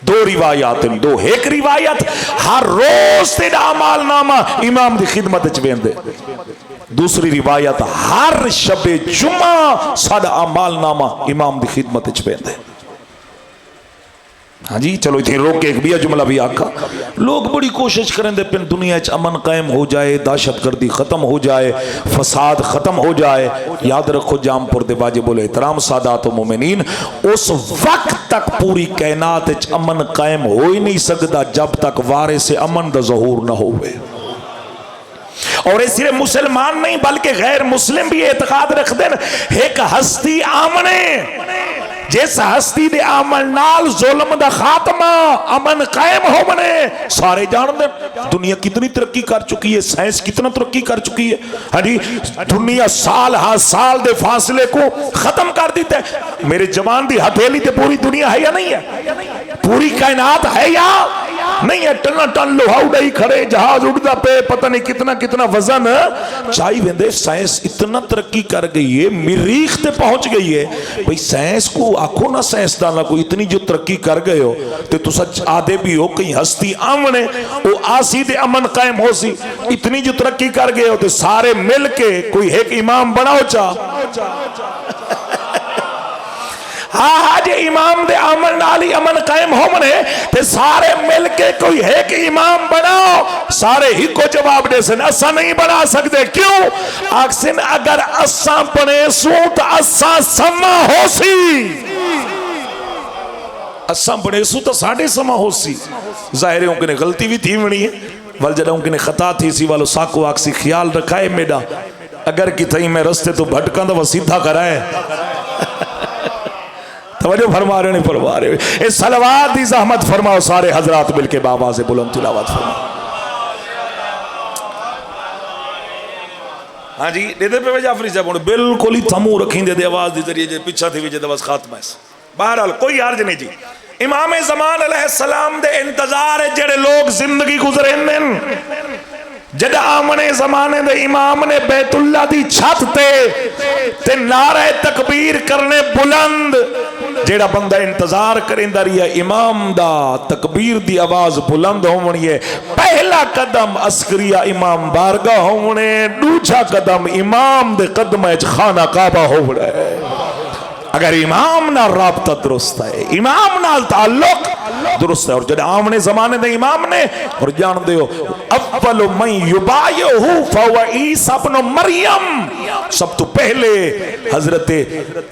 2 روایات ہیں 2 ایک روایت ہر روز تیرا عمال نامہ امام دی خدمت چوین دے دوسری روایت ہر شب جمعہ ساڈا اعمال نامہ امام دی خدمت وچ پیندا ہے۔ ہاں جی چلو اتنے روک کے ایک بھی جملہ بھی آکھا، لوگ بڑی کوشش کریں دے پن دنیا وچ امن قائم ہو جائے، دہشت گردی ختم ہو جائے، فساد ختم ہو جائے۔ یاد رکھو جام پور دے واجب الاحترام سادات و مومنین، اس وقت تک پوری کائنات وچ امن قائم ہو ہی نہیں سکتا جب تک وارث امن دا ظہور نہ ہوئے۔ اور اس صرف مسلمان نہیں بلکہ غیر مسلم بھی اعتقاد رکھ دیں ایک ہستی آمنے جس ہستی دے عمل نال ظلم دا خاتمہ امن قائم ہو بنے سارے جان دیں۔ دنیا کتنی ترقی کر چکی ہے، سائنس کتنا ترقی کر چکی ہے، ہاں جی دنیا سال ہا سال دے فاصلے کو ختم کر دیتے ہیں۔ میرے جوان دی ہتھیلی تے پوری دنیا ہے یا نہیں ہے؟ پوری کائنات ہے یا نہیں ہے؟ ٹن ٹن لوہا اڑائی کھڑے، جہاز اڑدا پہ، پتہ نہیں کتنا کتنا وزن چاہی ویندے۔ سائنس اتنا ترقی کر گئی ہے، مریخ تے پہنچ گئی ہے۔ بھئی سائنس کو آکھو نا سائنسدانا کو اتنی جو ترقی کر گئے ہو تے تو سچ آدھے بھی ہو کہیں ہستی آمنے وہ آسی دے امن قائم ہو سی۔ اتنی جو ترقی کر گئے ہو تے سارے مل کے کوئی ایک امام بناؤ چاہ ہاں جے امام دے عمل نالی امن قائم ہو منے تے سارے مل کے کوئی ایک امام بناؤ، سارے ہی کو جواب دے سن اسا نہیں بنا سکتے۔ کیوں؟ آکسن اگر اسا بنے سو تو اسا سما ہو سی، اسا بنے سو تو ساڑھے سما ہو سی۔ ظاہر ہے ان کے نے غلطی بھی تھی منی ہے وال جڑا ان کے نے خطا تھی سی والو ساکو آکسی خیال رکھائے میڈا اگر کی تھئی میں رستے تو بھٹکاں تو وہ سیدھا کرائے۔ توجہ فرما رہے نہیں فرما رہے؟ اس صلوات دی زحمت فرماؤ سارے حضرات مل کے بابا سے بلند تلاوت فرماؤ۔ ہاں جی دے دے پہ جعفری صاحب بالکل ہی تھمو رکھیں دے دے آواز دی ذریعے جے پیچھا تھی وجہ دواز خاتمہ ہے۔ بہرحال کوئی عرض نہیں جی۔ امام زمان علیہ السلام دے انتظار جڑے لوگ زندگی گزرے ہیں جد آمنے زمانے دے امام نے بیت اللہ دی چھت تے نعرہ تکبیر کرنے بلند جیڑا بندہ انتظار کریں دریا امام دا تکبیر دی آواز بلند ہونے ہے۔ پہلا قدم عسکریہ امام بارگاہ ہونے، دوسرا قدم امام دے قدم خانہ کعبہ ہونے۔ اگر امام نہ رابطہ درست ہے، امام نہ تعلق درست ہے، اور جب آمنے زمانے دے امام نے اور جان دے ہو اول من یبایعہ فہو عیسیٰ ابن مریم، سب تو پہلے حضرت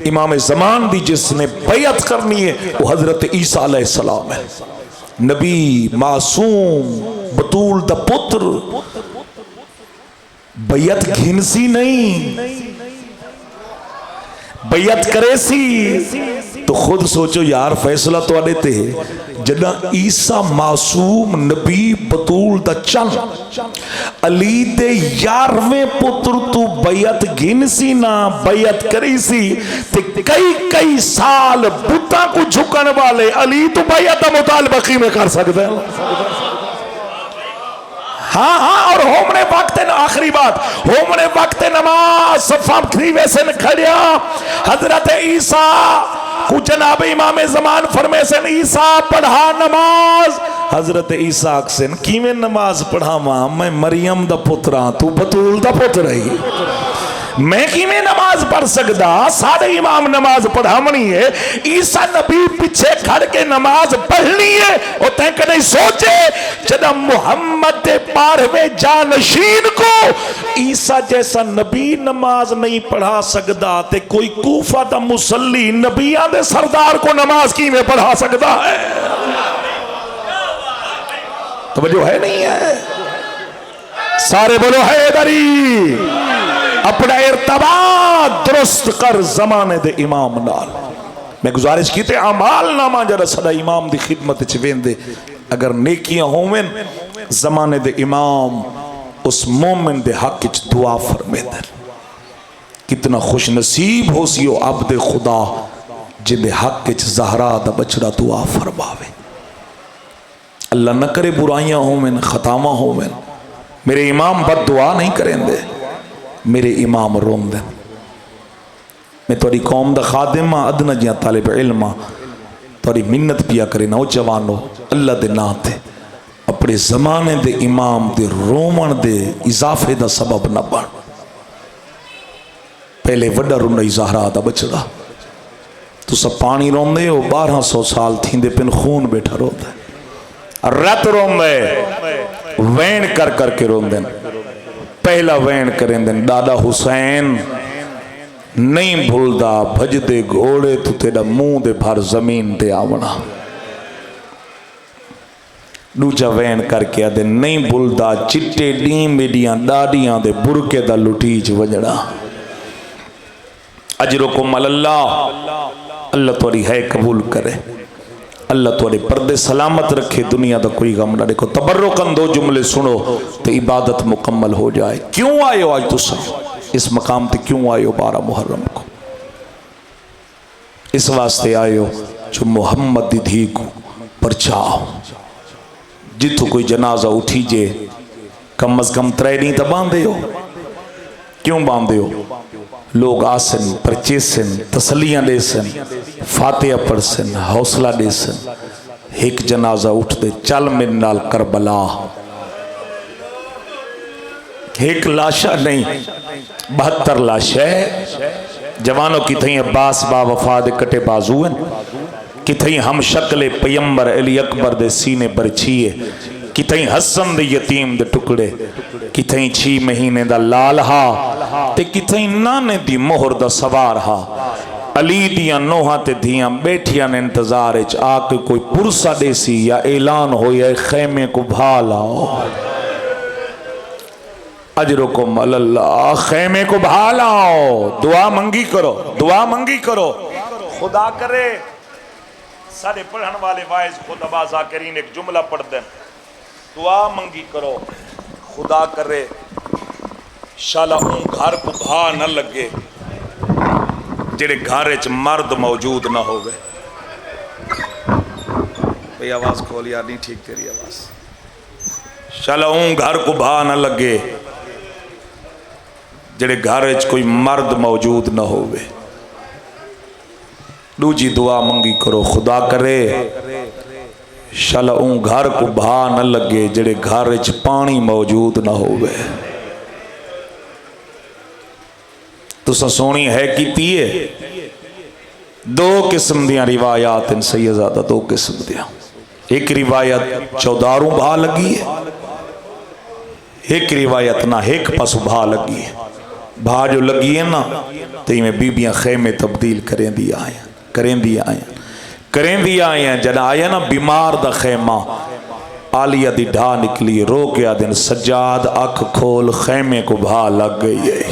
امام زمان دی جس نے بیعت کرنی ہے وہ حضرت عیسیٰ علیہ السلام ہے۔ نبی معصوم بطول دا پتر، بیعت گھنسی نہیں، بیعت کرے سی تو خود سوچو یار فیصلہ تو آنے تے جنا عیسیٰ معصوم نبی بطول دا چند علی دے یارویں پتر تو بیعت گن سی نا بیعت کری سی تے کئی سال بتا کو جھکن والے علی تو بیعت مطالبقی میں کر سکتے ہیں۔ ہاں اور ہومنے وقت آخری بات ہومنے وقت نماز صفام کھریوے سے کھڑیا حضرت عیسیٰ کو جناب امام زمان فرمے سے عیسیٰ پڑھا نماز۔ حضرت عیسیٰ اکسن کیویں نماز پڑھا ماں میں مریم دا پتران تو بطول دا پتر رہی میں کیویں نماز پڑھ سکدا؟ سارے امام نماز پڑھا منی ہے، عیسیٰ نبی پیچھے کھڑ کے نماز پڑھنی ہے۔ اور تین کہ نہیں سوچے جدہ محمد پاروے جانشین کو عیسیٰ جیسا نبی نماز نہیں پڑھا سکدا تے کوئی کوفہ دا مسلی نبیان دے سردار کو نماز کیویں پڑھا سکدا ہے؟ توجہ ہے نہیں ہے؟ سارے بولو حیدری اپنا ارتباط درست کر زمانے دے امام نال۔ میں گزارش کیتے اعمال نامہ جڑا سدا امام دی خدمت چوین دے اگر نیکیاں ہومن زمانے دے امام اس مومن دے حق چ دعا فرمے دے۔ کتنا خوش نصیب ہو سی او عبد خدا جن دے حق چ زہرا دا بچڑا دعا فرماوے۔ اللہ نہ کرے برائیاں ہومن خطاواں ہومن، میرے امام بد دعا نہیں کریں دے، میرے امام روم دیں۔ میں توڑی قوم دا خادمہ ادنا جیاں طالب علمہ توڑی منت پیا کرے نہ جوانو اللہ دے ناتے اپنے زمانے دے امام دے رومن دے اضافے دا سبب نہ بن۔ پہلے وڈا روندا زہرا دا بچڑا تسا پانی روندے ہو 1200 سال تھیندے پن خون بیٹھا روندا ہے رت روندے وین کر کر کے روندے پہلا وین کریں دن دادا حسین نہیں بھولدا بھج دے گھوڑے تو تیرا منہ دے بھر زمین تے آونا دوجا وین کر کے دے نہیں بھولدا چٹے ڈیم بیڈیاں ڈاڈیاں دے برکے دا لٹیج وجڑا اجرکم اللہ اللہ توڑی ہے قبول کرے اللہ توڑے پردے سلامت رکھے دنیا دا کوئی غم نہ دیکھو تبرکن دو جملے سنو تو عبادت مکمل ہو جائے کیوں آئے ہو آج تسا اس مقام تے کیوں آئے ہو 12 محرم کو اس واسطے آئے ہو جو محمد دی دھی کو پرچاؤ جتو کوئی جنازہ اٹھی جے کم از کم 3 نہیں تا باندھے ہو کیوں باندھے ہو لوگ آسن پرچیسن تسلیاں دیسن فاتحہ پڑھسن حوصلہ دیسن ایک جنازہ اٹھ دے چل من نال کربلا ایک لاشا نہیں 72 لاشا ہے جوانوں کی تھیں عباس با وفاد کٹے بازو ہیں کی تھیں ہم شکل پیمبر علی اکبر دے سینے پر چھیے کی تھیں حسن دے یتیم دے ٹکڑے کی تھیں 6 مہینے دا لال ہا تے کی تھیں نانے دی مہر دا سوار ہا علی دیاں نوہاں تے دیاں بیٹھیاں نے انتظار اچ آکے کوئی پرسا دے سی یا اعلان ہو یا خیمے کو بھالاؤ اجرکم اللہ خیمے کو بھالاؤ دعا منگی کرو خدا کرے سارے پڑھن والے وائز خطبہ ذاکرین ایک جملہ پڑھ دیں دعا منگی کرو خدا کرے شالا ان گھر کو بھا نہ لگے جڑے گھر اچ مرد موجود نہ ہو گئے بھئی آواز کھول یار نہیں ٹھیک تیری آواز شالا ان گھر کو بھا نہ لگے جڑے گھر اچ کوئی مرد موجود نہ ہو گئے دوجی دعا منگی کرو خدا کرے شالا ان گھر کو بھا نہ لگے جڑے گھر اچ پانی موجود نہ ہوئے تو سونی ہے کی پیے 2 قسم دیاں روایات ان سیدزادہ 2 قسم دیاں ایک روایت چوداروں بھا لگی ہے ایک روایت نہ ایک پس بھا لگی ہے بھا جو لگی ہے نا تو میں بیبیاں خیمے تبدیل کریں دیا آئیں جنا آیا نا بیمار دا خیمہ آلیہ دی ڈھا نکلی رو کے آدن سجاد اکھ کھول خیمے کو بھا لگ گئی ہے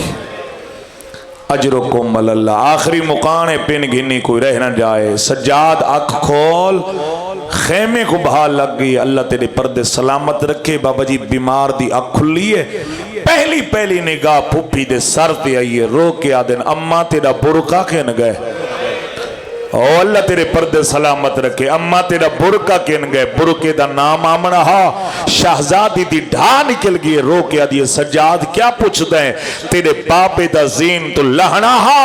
اجرکم اللہ آخری مقانے پن گھنی کوئی رہ نہ جائے سجاد اکھ کھول خیمے کو بھا لگ گئی اللہ تیرے پردے سلامت رکھے بابا جی بیمار دی اکھ کھلی ہے پہلی نگاہ پھپی دے سر تے آئیے رو کے آدن اماں تیرا برکا کن گئے او اللہ تیرے پردے سلامت رکھے اماں تیرا برکا کن گئے برکے دا نام آمنا ہا شہزادی دی ڈھا نکل گئی رو کے آدھیے سجاد کیا پوچھ دیں تیرے باپے دا زین تو لہنا ہا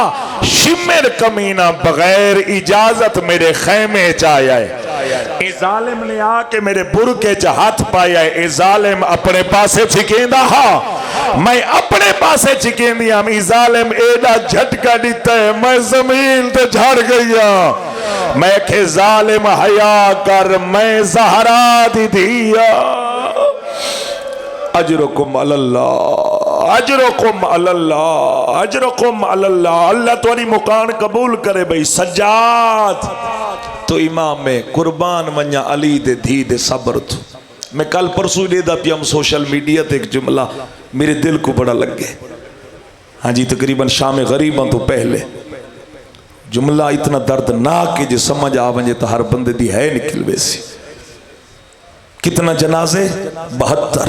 شمر کمینہ بغیر اجازت میرے خیمے چایا ہے اے ظالم نے آکے میرے برکے چا ہاتھ پایا ہے اے ظالم اپنے پاسے چکیندہ ہا میں اپنے پاسے چکیندیا میں ظالم ایڈا جھٹکا دیتا ہے میں زمین تے جھڑ گیا میں کہ ظالم حیا کر میں زہرا دی دیا اجرکم اللہ اللہ توری مکان قبول کرے بھئی سجاد تو امام میں قربان منیا علی دے دھی دے صبر تو میں کل پرسو دے دا پیم سوشل میڈیا تے ایک جملہ میرے دل کو بڑا لگ گئے ہاں جی تقریباً شام غریباں تو پہلے جملہ اتنا دردناک کہ جو سمجھ آونجے تو ہر بندے دی ہے نکل ویسی کتنا جنازے 72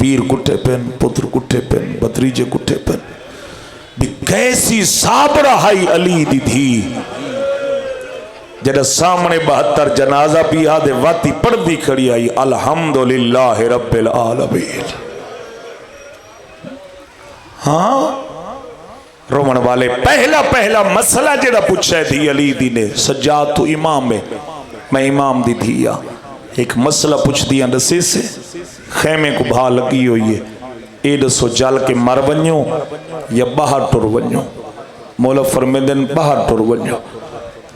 ویر کٹھے پین پتر کٹھے پین بطریجے کٹھے پین بھی کیسی صابرہ ہائی علی دی دھی جڑا سامنے 72 جنازہ پیا دے واتی پڑھ دی کھڑی آئی الحمدللہ رب العالمین ہاں رومن والے پہلا مسئلہ جڑا پوچھا تھی علی دی نے سجاد تو امام ہے میں امام دی دھیا ایک مسئلہ پوچھ دیا رسی سے خیمے کو بھا لگی ہوئی ہے ایڈ سو جال کے مر ونیوں یا باہر ٹر ونیوں مولا فرمیندے باہر ٹر ونجو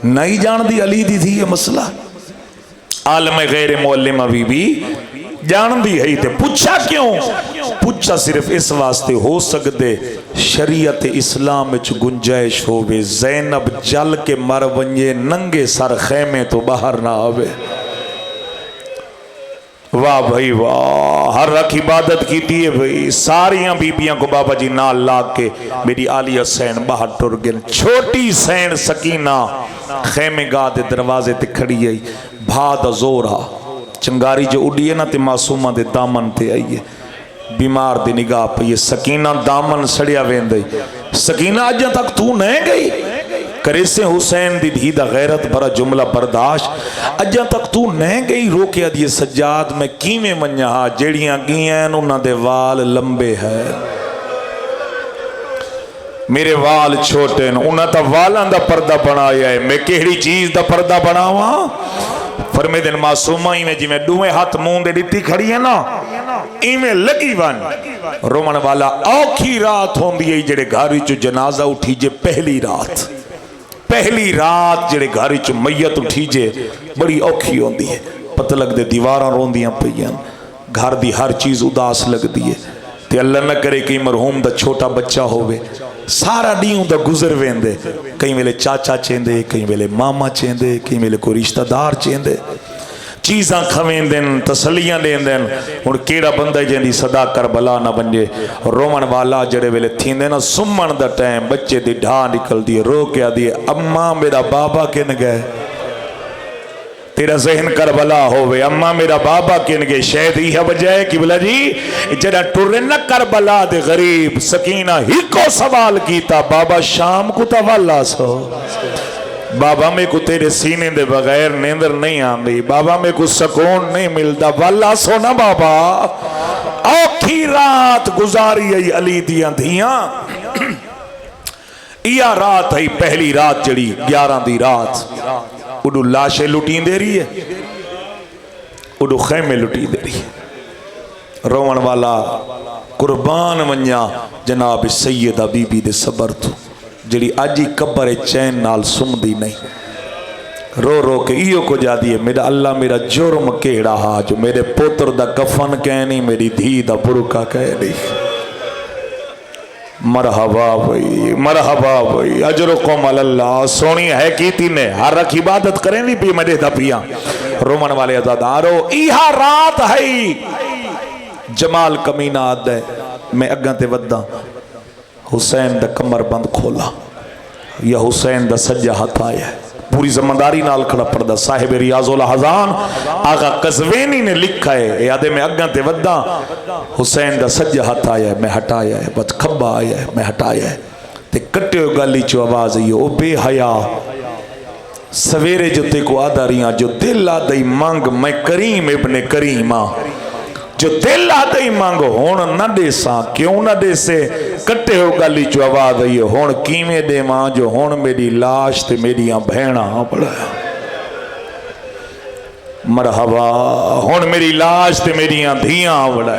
نہیں جان دی علی دی تھی یہ مسئلہ عالم غیر معلمہ بھی جان دی ہے تے پوچھا کیوں پوچھا صرف اس واسطے ہو سکتے شریعت اسلام وچ گنجائش ہووے زینب جل کے مر ونجے ننگے سر خیمے تو باہر نہ آوے واہ بھائی واہ ہر رکھ عبادت کی دیئے بھائی ساریاں بیبیاں کو بابا جی نال لاگ کے میری آلی حسین باہر ٹر گئے چھوٹی سین سکینہ خیمے گاہ دے دروازے تے کھڑی آئی بھاد زورا چنگاری جو اڈیے نا تے معصومہ دے دامن تے آئیے بیمار دے نگاہ پہ یہ سکینہ دامن سڑیا وین دے سکینہ اجاں تک تو نہیں گئی کریسے حسین دی دھی دا غیرت بھرا جملہ برداشت اجاں تک تو نہیں گئی روکیا دیئے سجاد میں کیمیں منیا جیڑیاں گیاں انہاں دے وال لمبے ہے میرے وال چھوٹے انہاں تا والاں دا پردہ بنایا ہے میں کہڑی چیز دا پردہ بناواں فرمے دن معصومہ ہی میں جی میں دوئے ہاتھ مون دے دیتی کھڑی ہے نا ایمیں لگی ون رومن والا اوکھی رات ہوں دی جڑے گھاری چو جنازہ اٹھی جے پہلی رات جڑے گھاری چو میت اٹھی جے بڑی اوکھی ہوں دی ہے پتہ لگ دے دیواراں رون دیاں پہیاں گھر دی ہر چیز اداس لگ دی ہے تے اللہ نہ کرے کہ مرحوم دا چھوٹا بچہ ہوئے سارا ڈیوں دا گزر ویندے کہیں ویلے چاچا چیندے کہیں ویلے ماما چیندے کہیں ویلے کوئی رشتہ دار چیندے چیزاں کھویں دن تسلیاں دین دن اور کیڑا بندہ جیندی صدا کربلا نہ بنجے رومن والا جڑے ویلے تھین دے نا سمن دا ٹائم بچے دی ڈھا نکل دیے رو کیا دیے اماں میرا بابا کن گئے تیرا ذہن کربلا ہوئے اماں میرا بابا کن گئے شاید ہی ہے بجائے کہ بلا جی جڑا ٹرن کربلا دے غریب سکینہ ہی کو سوال کیتا بابا شام کو تا والا سو بابا میں کو تیرے سینے دے بغیر نیندر نہیں آندی بابا میں کو سکون نہیں ملتا والا سو نا بابا اوکھی رات گزاری ای علی دیاں دھیاں یا رات ہے پہلی رات جڑی 11 دی رات اڈو لاشے لٹین دے رہی ہے اڈو خیمے لٹین دے رہی ہے روان والا قربان ونیا جناب سیدہ بی بی دے صبر تو جڑی آجی قبر چین نال سم دی نہیں رو رو کے ایو کو جا دیئے میرا اللہ میرا جرم کیڑا ہا جو میرے پوتر دا کفن کہنی میری دھی دا برکا کہنی مرحبا بھئی اجرکم اللہ سونی ہے کیتی نے ہر رکھ عبادت کریں لی بھی مدے دا پیا رومن والے ازادارو ایہا رات ہے جمال کمینہ آدھے میں اگاں تے وداں حسین دا کمر بند کھولا یا حسین دا سجہ ہاتھ آیا ہے پوری زمانداری نال کھڑا پردہ صاحب ریاض الحزان آغا قزوینی نے لکھا ہے یادے میں اگاں تے وداں حسین دا سجہ ہاتھ آیا ہے میں ہٹایا ہے بس کھبا آیا ہے میں ہٹایا ہے تے کٹے ہو گالی چو آواز ہے او بے حیا سویرے جو تے کو آدھا ریاں جو دل آدھائی مانگ میں کریم ابن کریمہ جو دل آدھائی مانگو ہون نہ دے ساں کیوں نہ دے سے کٹے ہو گالی چو آواز ہے ہون کیمیں دے ماں جو ہون میری لاش تے میریاں بھینا پڑا مرحبا ہون میری لاش تے میریاں دھیاں پڑا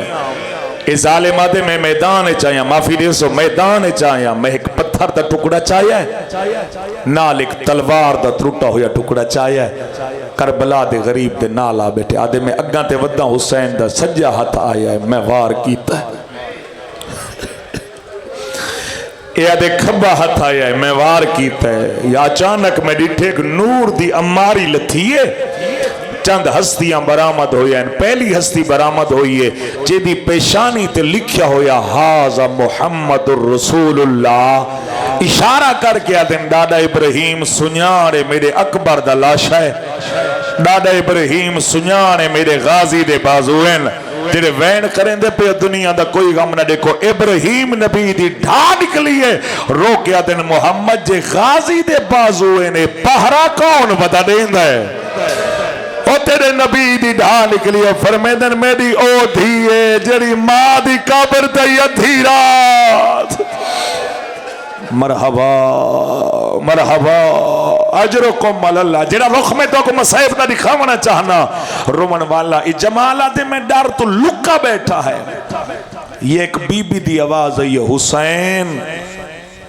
اس ظالمہ دے میں میدان چاہیا معافی دے سو میدان چاہیا میں ایک پتھر دا ٹکڑا چاہیا ہے نال ایک تلوار دا ٹوٹا ہویا ٹکڑا چاہیا ہے کربلا دے غریب دے نالا بیٹھے آدھے میں اگاں تے وداں حسین دا سجا ہاتھ آیا ہے میں وار کیتا ہے یہ آدھے کھبا ہاتھ آیا ہے میں وار کیتا ہے یا اچانک میں ڈٹھے ایک نور دی اماری لتھیے چند ہستیاں برآمد ہوئی ہیں پہلی ہستی برآمد ہوئی ہے جیدی پیشانی تے لکھیا ہویا حاذا محمد الرسول اللہ اشارہ کر کے آدھیں ڈاڈا ابراہیم سنیانے میرے اکبر دا لاشا ہے ڈاڈا ابراہیم سنیانے میرے غازی دے بازوین تیرے وین کریں دے پہ دنیا دا کوئی غم نہ دیکھو ابراہیم نبی دی ڈھا نکلی ہے رو کے آدھیں محمد جے غازی دے بازوین پہرا کون بتا دیں دے او تیرے نبی دی ڈھا نکلی ہے فرمیدن میری او دھیے جری ماں دی قبر تے ادھی رات مرحبا مرحبا اجرکم اللہ جڑا رخ میں تو کو مسائب دا دکھاونا چاہنا رومن والا ای جمالہ دے میں ڈر تو لکا بیٹھا ہے یہ ایک بی بی دی آواز ہے یہ حسین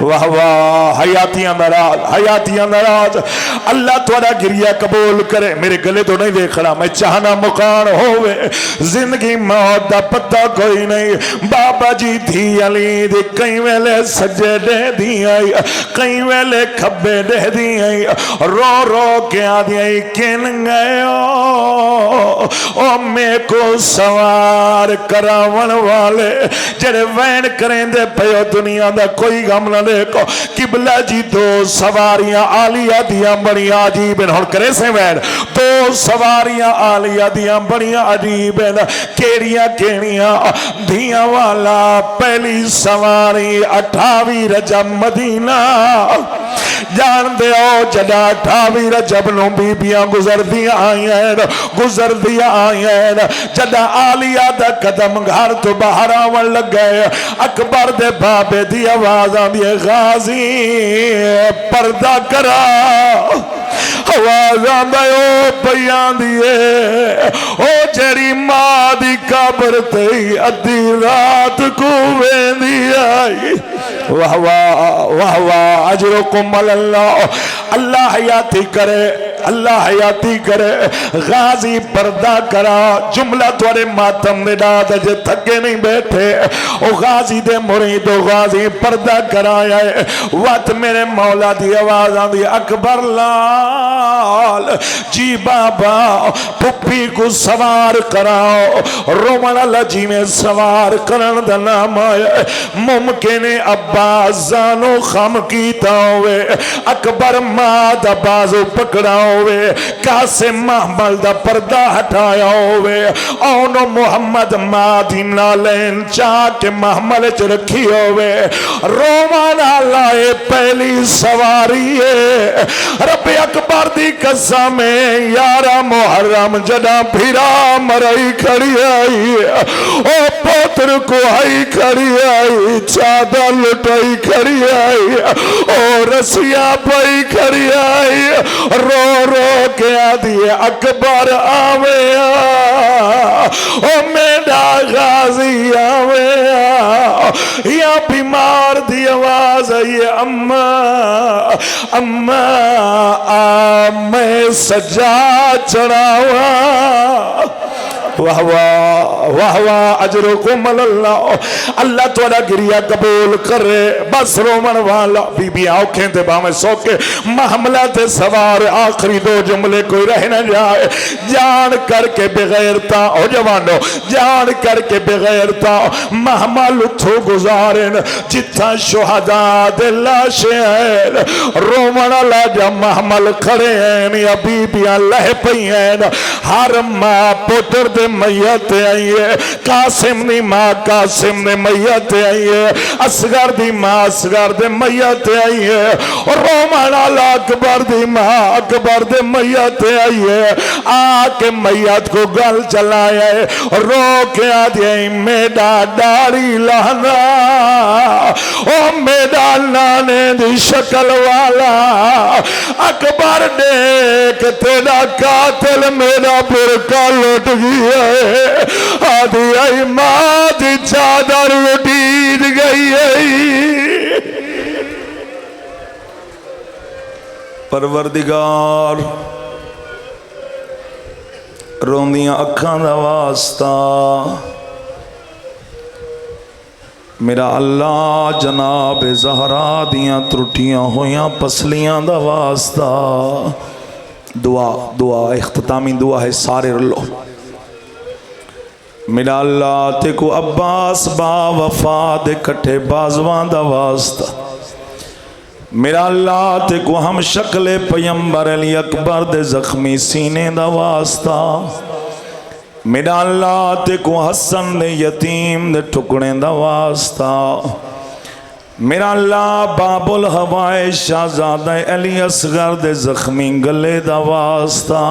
واہ واہ حیاتیاں ناراض حیاتیاں ناراض اللہ تھوڑا گریا قبول کرے میرے گلے تو نہیں دیکھنا میں چاہنا مکان ہوئے زندگی موت دا پتہ کوئی نہیں بابا جی تھی علی دی کئی ویلے سجے دے دی آئی کئی ویلے کھبے دے دی آئی رو رو کے آدھی آئی کن گئے او میں کو سوار کراون والے جڑے وین کریں دے پیو دنیا دا کوئی غم نہ دیکھو قبلہ جی دو سواریاں آلیہ دیاں بڑی عجیب ہیں ہن کرے سے وین دو سواریاں آلیہ دیاں بڑی عجیب ہیں کیڑیاں کیڑیاں دھیاں والا پہلی سواری 28 رجب مدینہ جان دے او جڑا 28 رجب نو بی بیاں گزر دیا آئی ہیں جڑا آلیہ دا قدم گھر تو باہر آون لگ گئے اکبر دے بابے دی آواز آندی غازی پردہ کرا آواز آندے او پیان دیئے او جڑی ماں دی قبر تے ادھی رات کو ویندی آئی واہ واہ واہ واہ اجرکم اللہ اللہ حیاتی کرے اللہ حیاتی کرے غازی پردہ کرا جملہ توڑے ماتم نے ڈادا جے تھکے نہیں بیٹھے او غازی دے مرید و غازی پردہ کرایا ہے وقت میرے مولا دی آواز آندی اکبر لال جی بابا پپی کو سوار کراؤ رومن اللہ جی میں سوار کرن دا نام آیا ممکن عباس زانو خم کیتا ہوئے اکبر ماں دا بازو پکڑا ہوئے قاسم محمد دا پردہ ہٹایا ہوئے اونو محمد مادی نالین چاہ کے محمد چ رکھی ہوئے رومان اللہ پہلی سواری ہے رب اکبر دی قسم یارہ محرم جڑا بھیرا مرائی کھڑی آئی او پوتر کو ہائی کھڑی آئی چادہ لٹائی کھڑی آئی او رسیہ پائی کھڑی آئی رو رو کے آدھی اکبر آوے او میڈا غازی آوے یا بیمار دی آواز ہے اممہ میں سجا چڑھاوا واہ واہ واہ واہ اجرکم اللہ اللہ توڑا گریا قبول کرے بس رومن والا بی بی آنکھیں تے باہمیں سوکے محملہ تے سوار آخری دو جملے کوئی رہ نہ جائے جان کر کے بغیرتا او جوانو جان کر کے بغیرتا محمل اتھو گزارن جتھا شہداء دلہ شہر رومن اللہ جا محمل کھڑے ہیں یا بی بی اللہ پئی ہیں ہر ماں پوتر دے میت آئی ہے قاسم دی ماں قاسم دے میت آئی ہے اصغر دی ماں اصغر دے میت آئی ہے اور رومان اللہ اکبر دی ماں اکبر دے میت آئی ہے آکے میت کو گل چلایا ہے اور رو کے آدھے میڈا ڈاری لانا او میڈا لانے دی شکل والا اکبر دیکھ تیرا قاتل میرا برکا لوٹ گیا آدھی آئی ماں دی چادر اٹھید گئی ہے پروردگار روندیاں اکھاں دا واسطہ میرا اللہ جناب زہرا دیاں ترٹیاں ہویاں پسلیاں دا واسطہ دعا اختتامی دعا ہے سارے رلو میرا اللہ تے کو عباس با وفا دے کٹھے بازوان دا واسطہ میرا اللہ تے کو ہم شکل پیمبر علی اکبر دے زخمی سینے دا واسطہ میرا اللہ تے کو حسن دے یتیم دے ٹکڑے دا واسطہ میرا اللہ باب الہوائے شہزادہ علی اصغر دے زخمی گلے دا واسطہ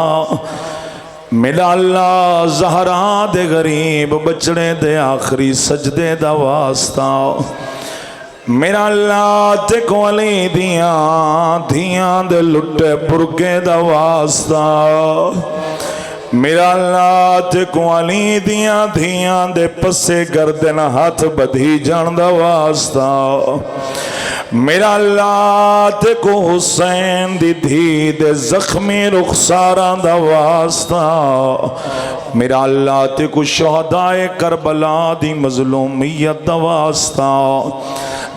میرا اللہ زہرا دے غریب بچڑے دے آخری سجدے دا واسطہ میرا اللہ تے کو علی دھیاں دے لٹے پرکے دا واسطہ میرا اللہ تے کو علی دھیاں دے پسے گردن ہاتھ بدھی جان دا واسطہ میرا اللہ تے کو حسین دی دھی دے زخمی رخساراں دا واسطہ، میرا اللہ تے کو شہدائے کربلا دی مظلومیت دا واسطہ،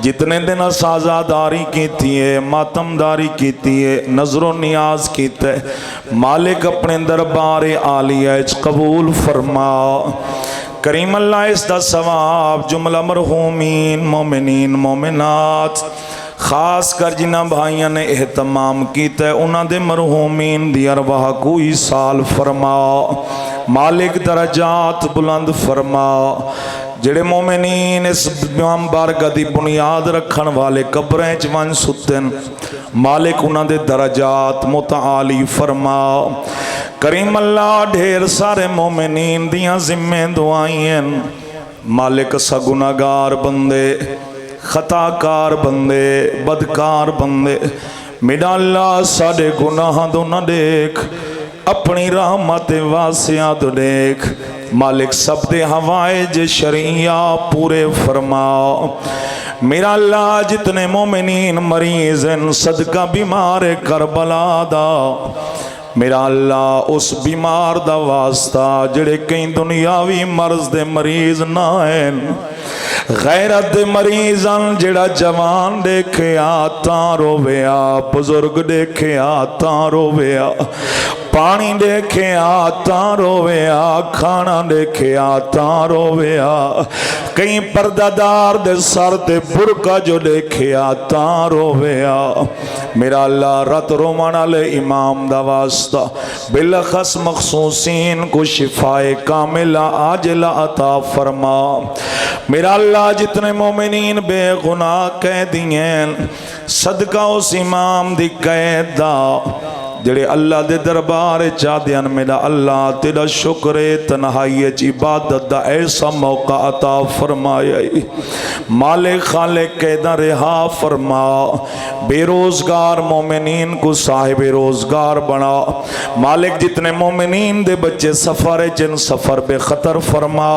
جتنے دن سازاداری کیتی ہے، ماتمداری کیتی ہے، نظر و نیاز کیتا ہے، مالک اپنے دربار عالیہ قبول فرما۔ کریم اللہ اس دا ثواب جملہ مرحومین مومنین مومنات خاص کر جنہ بھائیاں نے اہتمام کیتا ہے انہاں دے مرحومین دی ارواح کو ایصال فرما، مالک درجات بلند فرما۔ جڑے مومنین اس بارگاہ دی بنیاد رکھن والے قبریں چوان ستن، مالک انہاں دے درجات متعالی فرما۔ کریم اللہ ڈھیر سارے مومنین دیاں ذمہ دعائیں، مالک سا گناہگار بندے، خطاکار بندے، بدکار بندے، میرا اللہ ساڑے گناہ دو نہ دیکھ، اپنی رحمت واسعہ دو دیکھ، مالک سب دے حوائج شرعیہ پورے فرما۔ میرا اللہ جتنے مومنین مریض ہیں صدقہ بیمار کربلا دا، میرا اللہ اس بیمار دا واسطہ جڑے کئی دنیاوی مرض دے مریض نہ ہیں، غیرت دے مریضاں جڑا جوان دیکھے آتاں رویا، بزرگ دیکھے آتاں رویا، پانی دیکھے آتاں رویا، کھانا دیکھے آتاں رویا، کئی پردہ دے سر تے برکا جو دیکھے آتاں رویا۔ میرا اللہ رات رومان علیہ امام دا واسطہ بلخص مخصوصین کو شفائے کاملہ عاجلہ عطا فرما۔ میرا اللہ جتنے مومنین بے گناہ قیدیاں صدقہ اس امام دی قید دا، جڑے اللہ دے دربار چاہدیاں، میرا اللہ تیرا شکر تنہائی عبادت دا ایسا موقع عطا فرمایا، مالک خالق قیدہ رہا فرما، بے روزگار مومنین کو صاحب روزگار بنا، مالک جتنے مومنین دے بچے سفر جن سفر بے خطر فرما،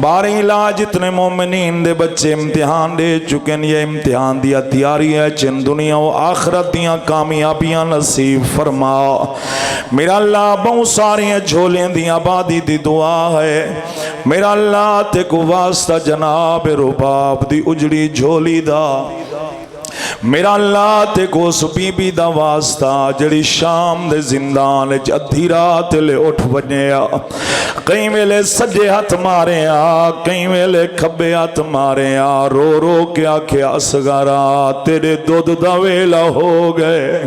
باری علاج جتنے مومنین دے بچے امتحان دے چکن، یہ امتحان دیا تیاری ہے جن دنیا و آخرت دیا کامیابیاں نصیب فرما۔ میرا اللہ بہت ساری جھولیں دی آبادی دی دعا ہے، میرا اللہ تے کو واسطہ جناب رباب دی اجڑی جھولی دا، میرا اللہ تے کو اس بی بی دا واسطہ جڑی شام دے زندان ادھی رات لے اٹھ بنیا، کئی ویلے سجے ہاتھ مارے آ، کئی ویلے کھبے ہاتھ مارے آ، رو رو کے آکھے اصغرا تیرے دودھ دا ویلا ہو گئے،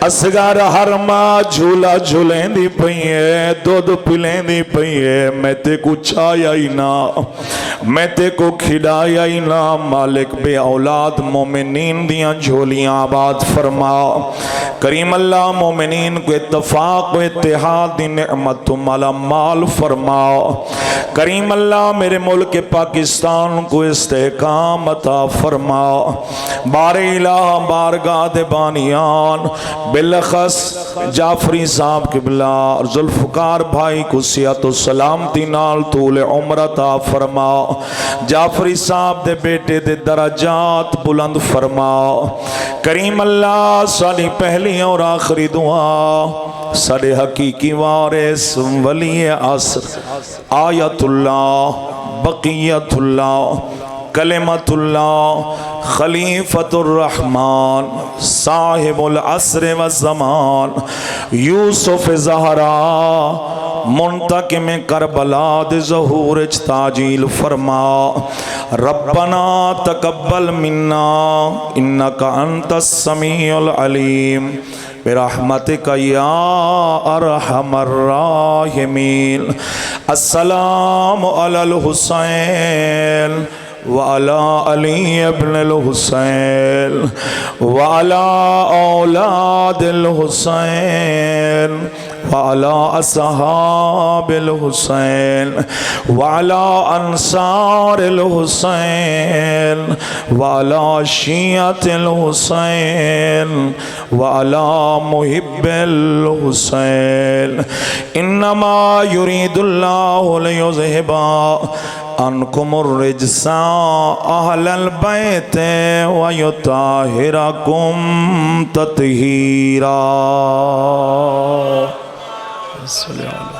اصغر ہر ماں جھولا جھولیں دی پئیے، دودھ پلیں دی پئیے، میں تے کو چھایا ہی نہ، میں تے کو کھڑایا ہی نہ، مالک بے اولاد مومنین دیاں جھولیاں آباد فرما۔ کریم اللہ مومنین کو اتفاق و اتحاد دی نعمت مالا مال فرما۔ کریم اللہ میرے ملک پاکستان کو استحکام عطا فرما۔ بار الہ بارگاہ دے بانیان بلخص جعفری صاحب قبلہ اور ذوالفقار بھائی کو صحت و سلامتی نال طول عمر عطا فرما، جعفری صاحب دے بیٹے دے درجات بلند فرما۔ کریم اللہ ساری پہلی اور آخری دعا سارے حقیقی وارث ولی عصر آیت اللہ بقیت اللہ کلمت اللہ خلیفۃ الرحمن صاحب العصر والزمان یوسف زہرا منتقم کربلا دے ظہور تاجیل فرما۔ ربنا تقبل منا انکا انت السمیع العلیم برحمتک یا ارحم الراحمین۔ السلام علی الحسین وعلى علي ابن الحسين وعلى أولاد الحسين وعلى أصحاب الحسين وعلى أنصار الحسين وعلى شيعة الحسين وعلى محب الحسين۔ إنما يريد الله ليذهب عنکم الرجس اہل البیت ویطہرکم تطہیرا. صلی اللہ علیہ وسلم.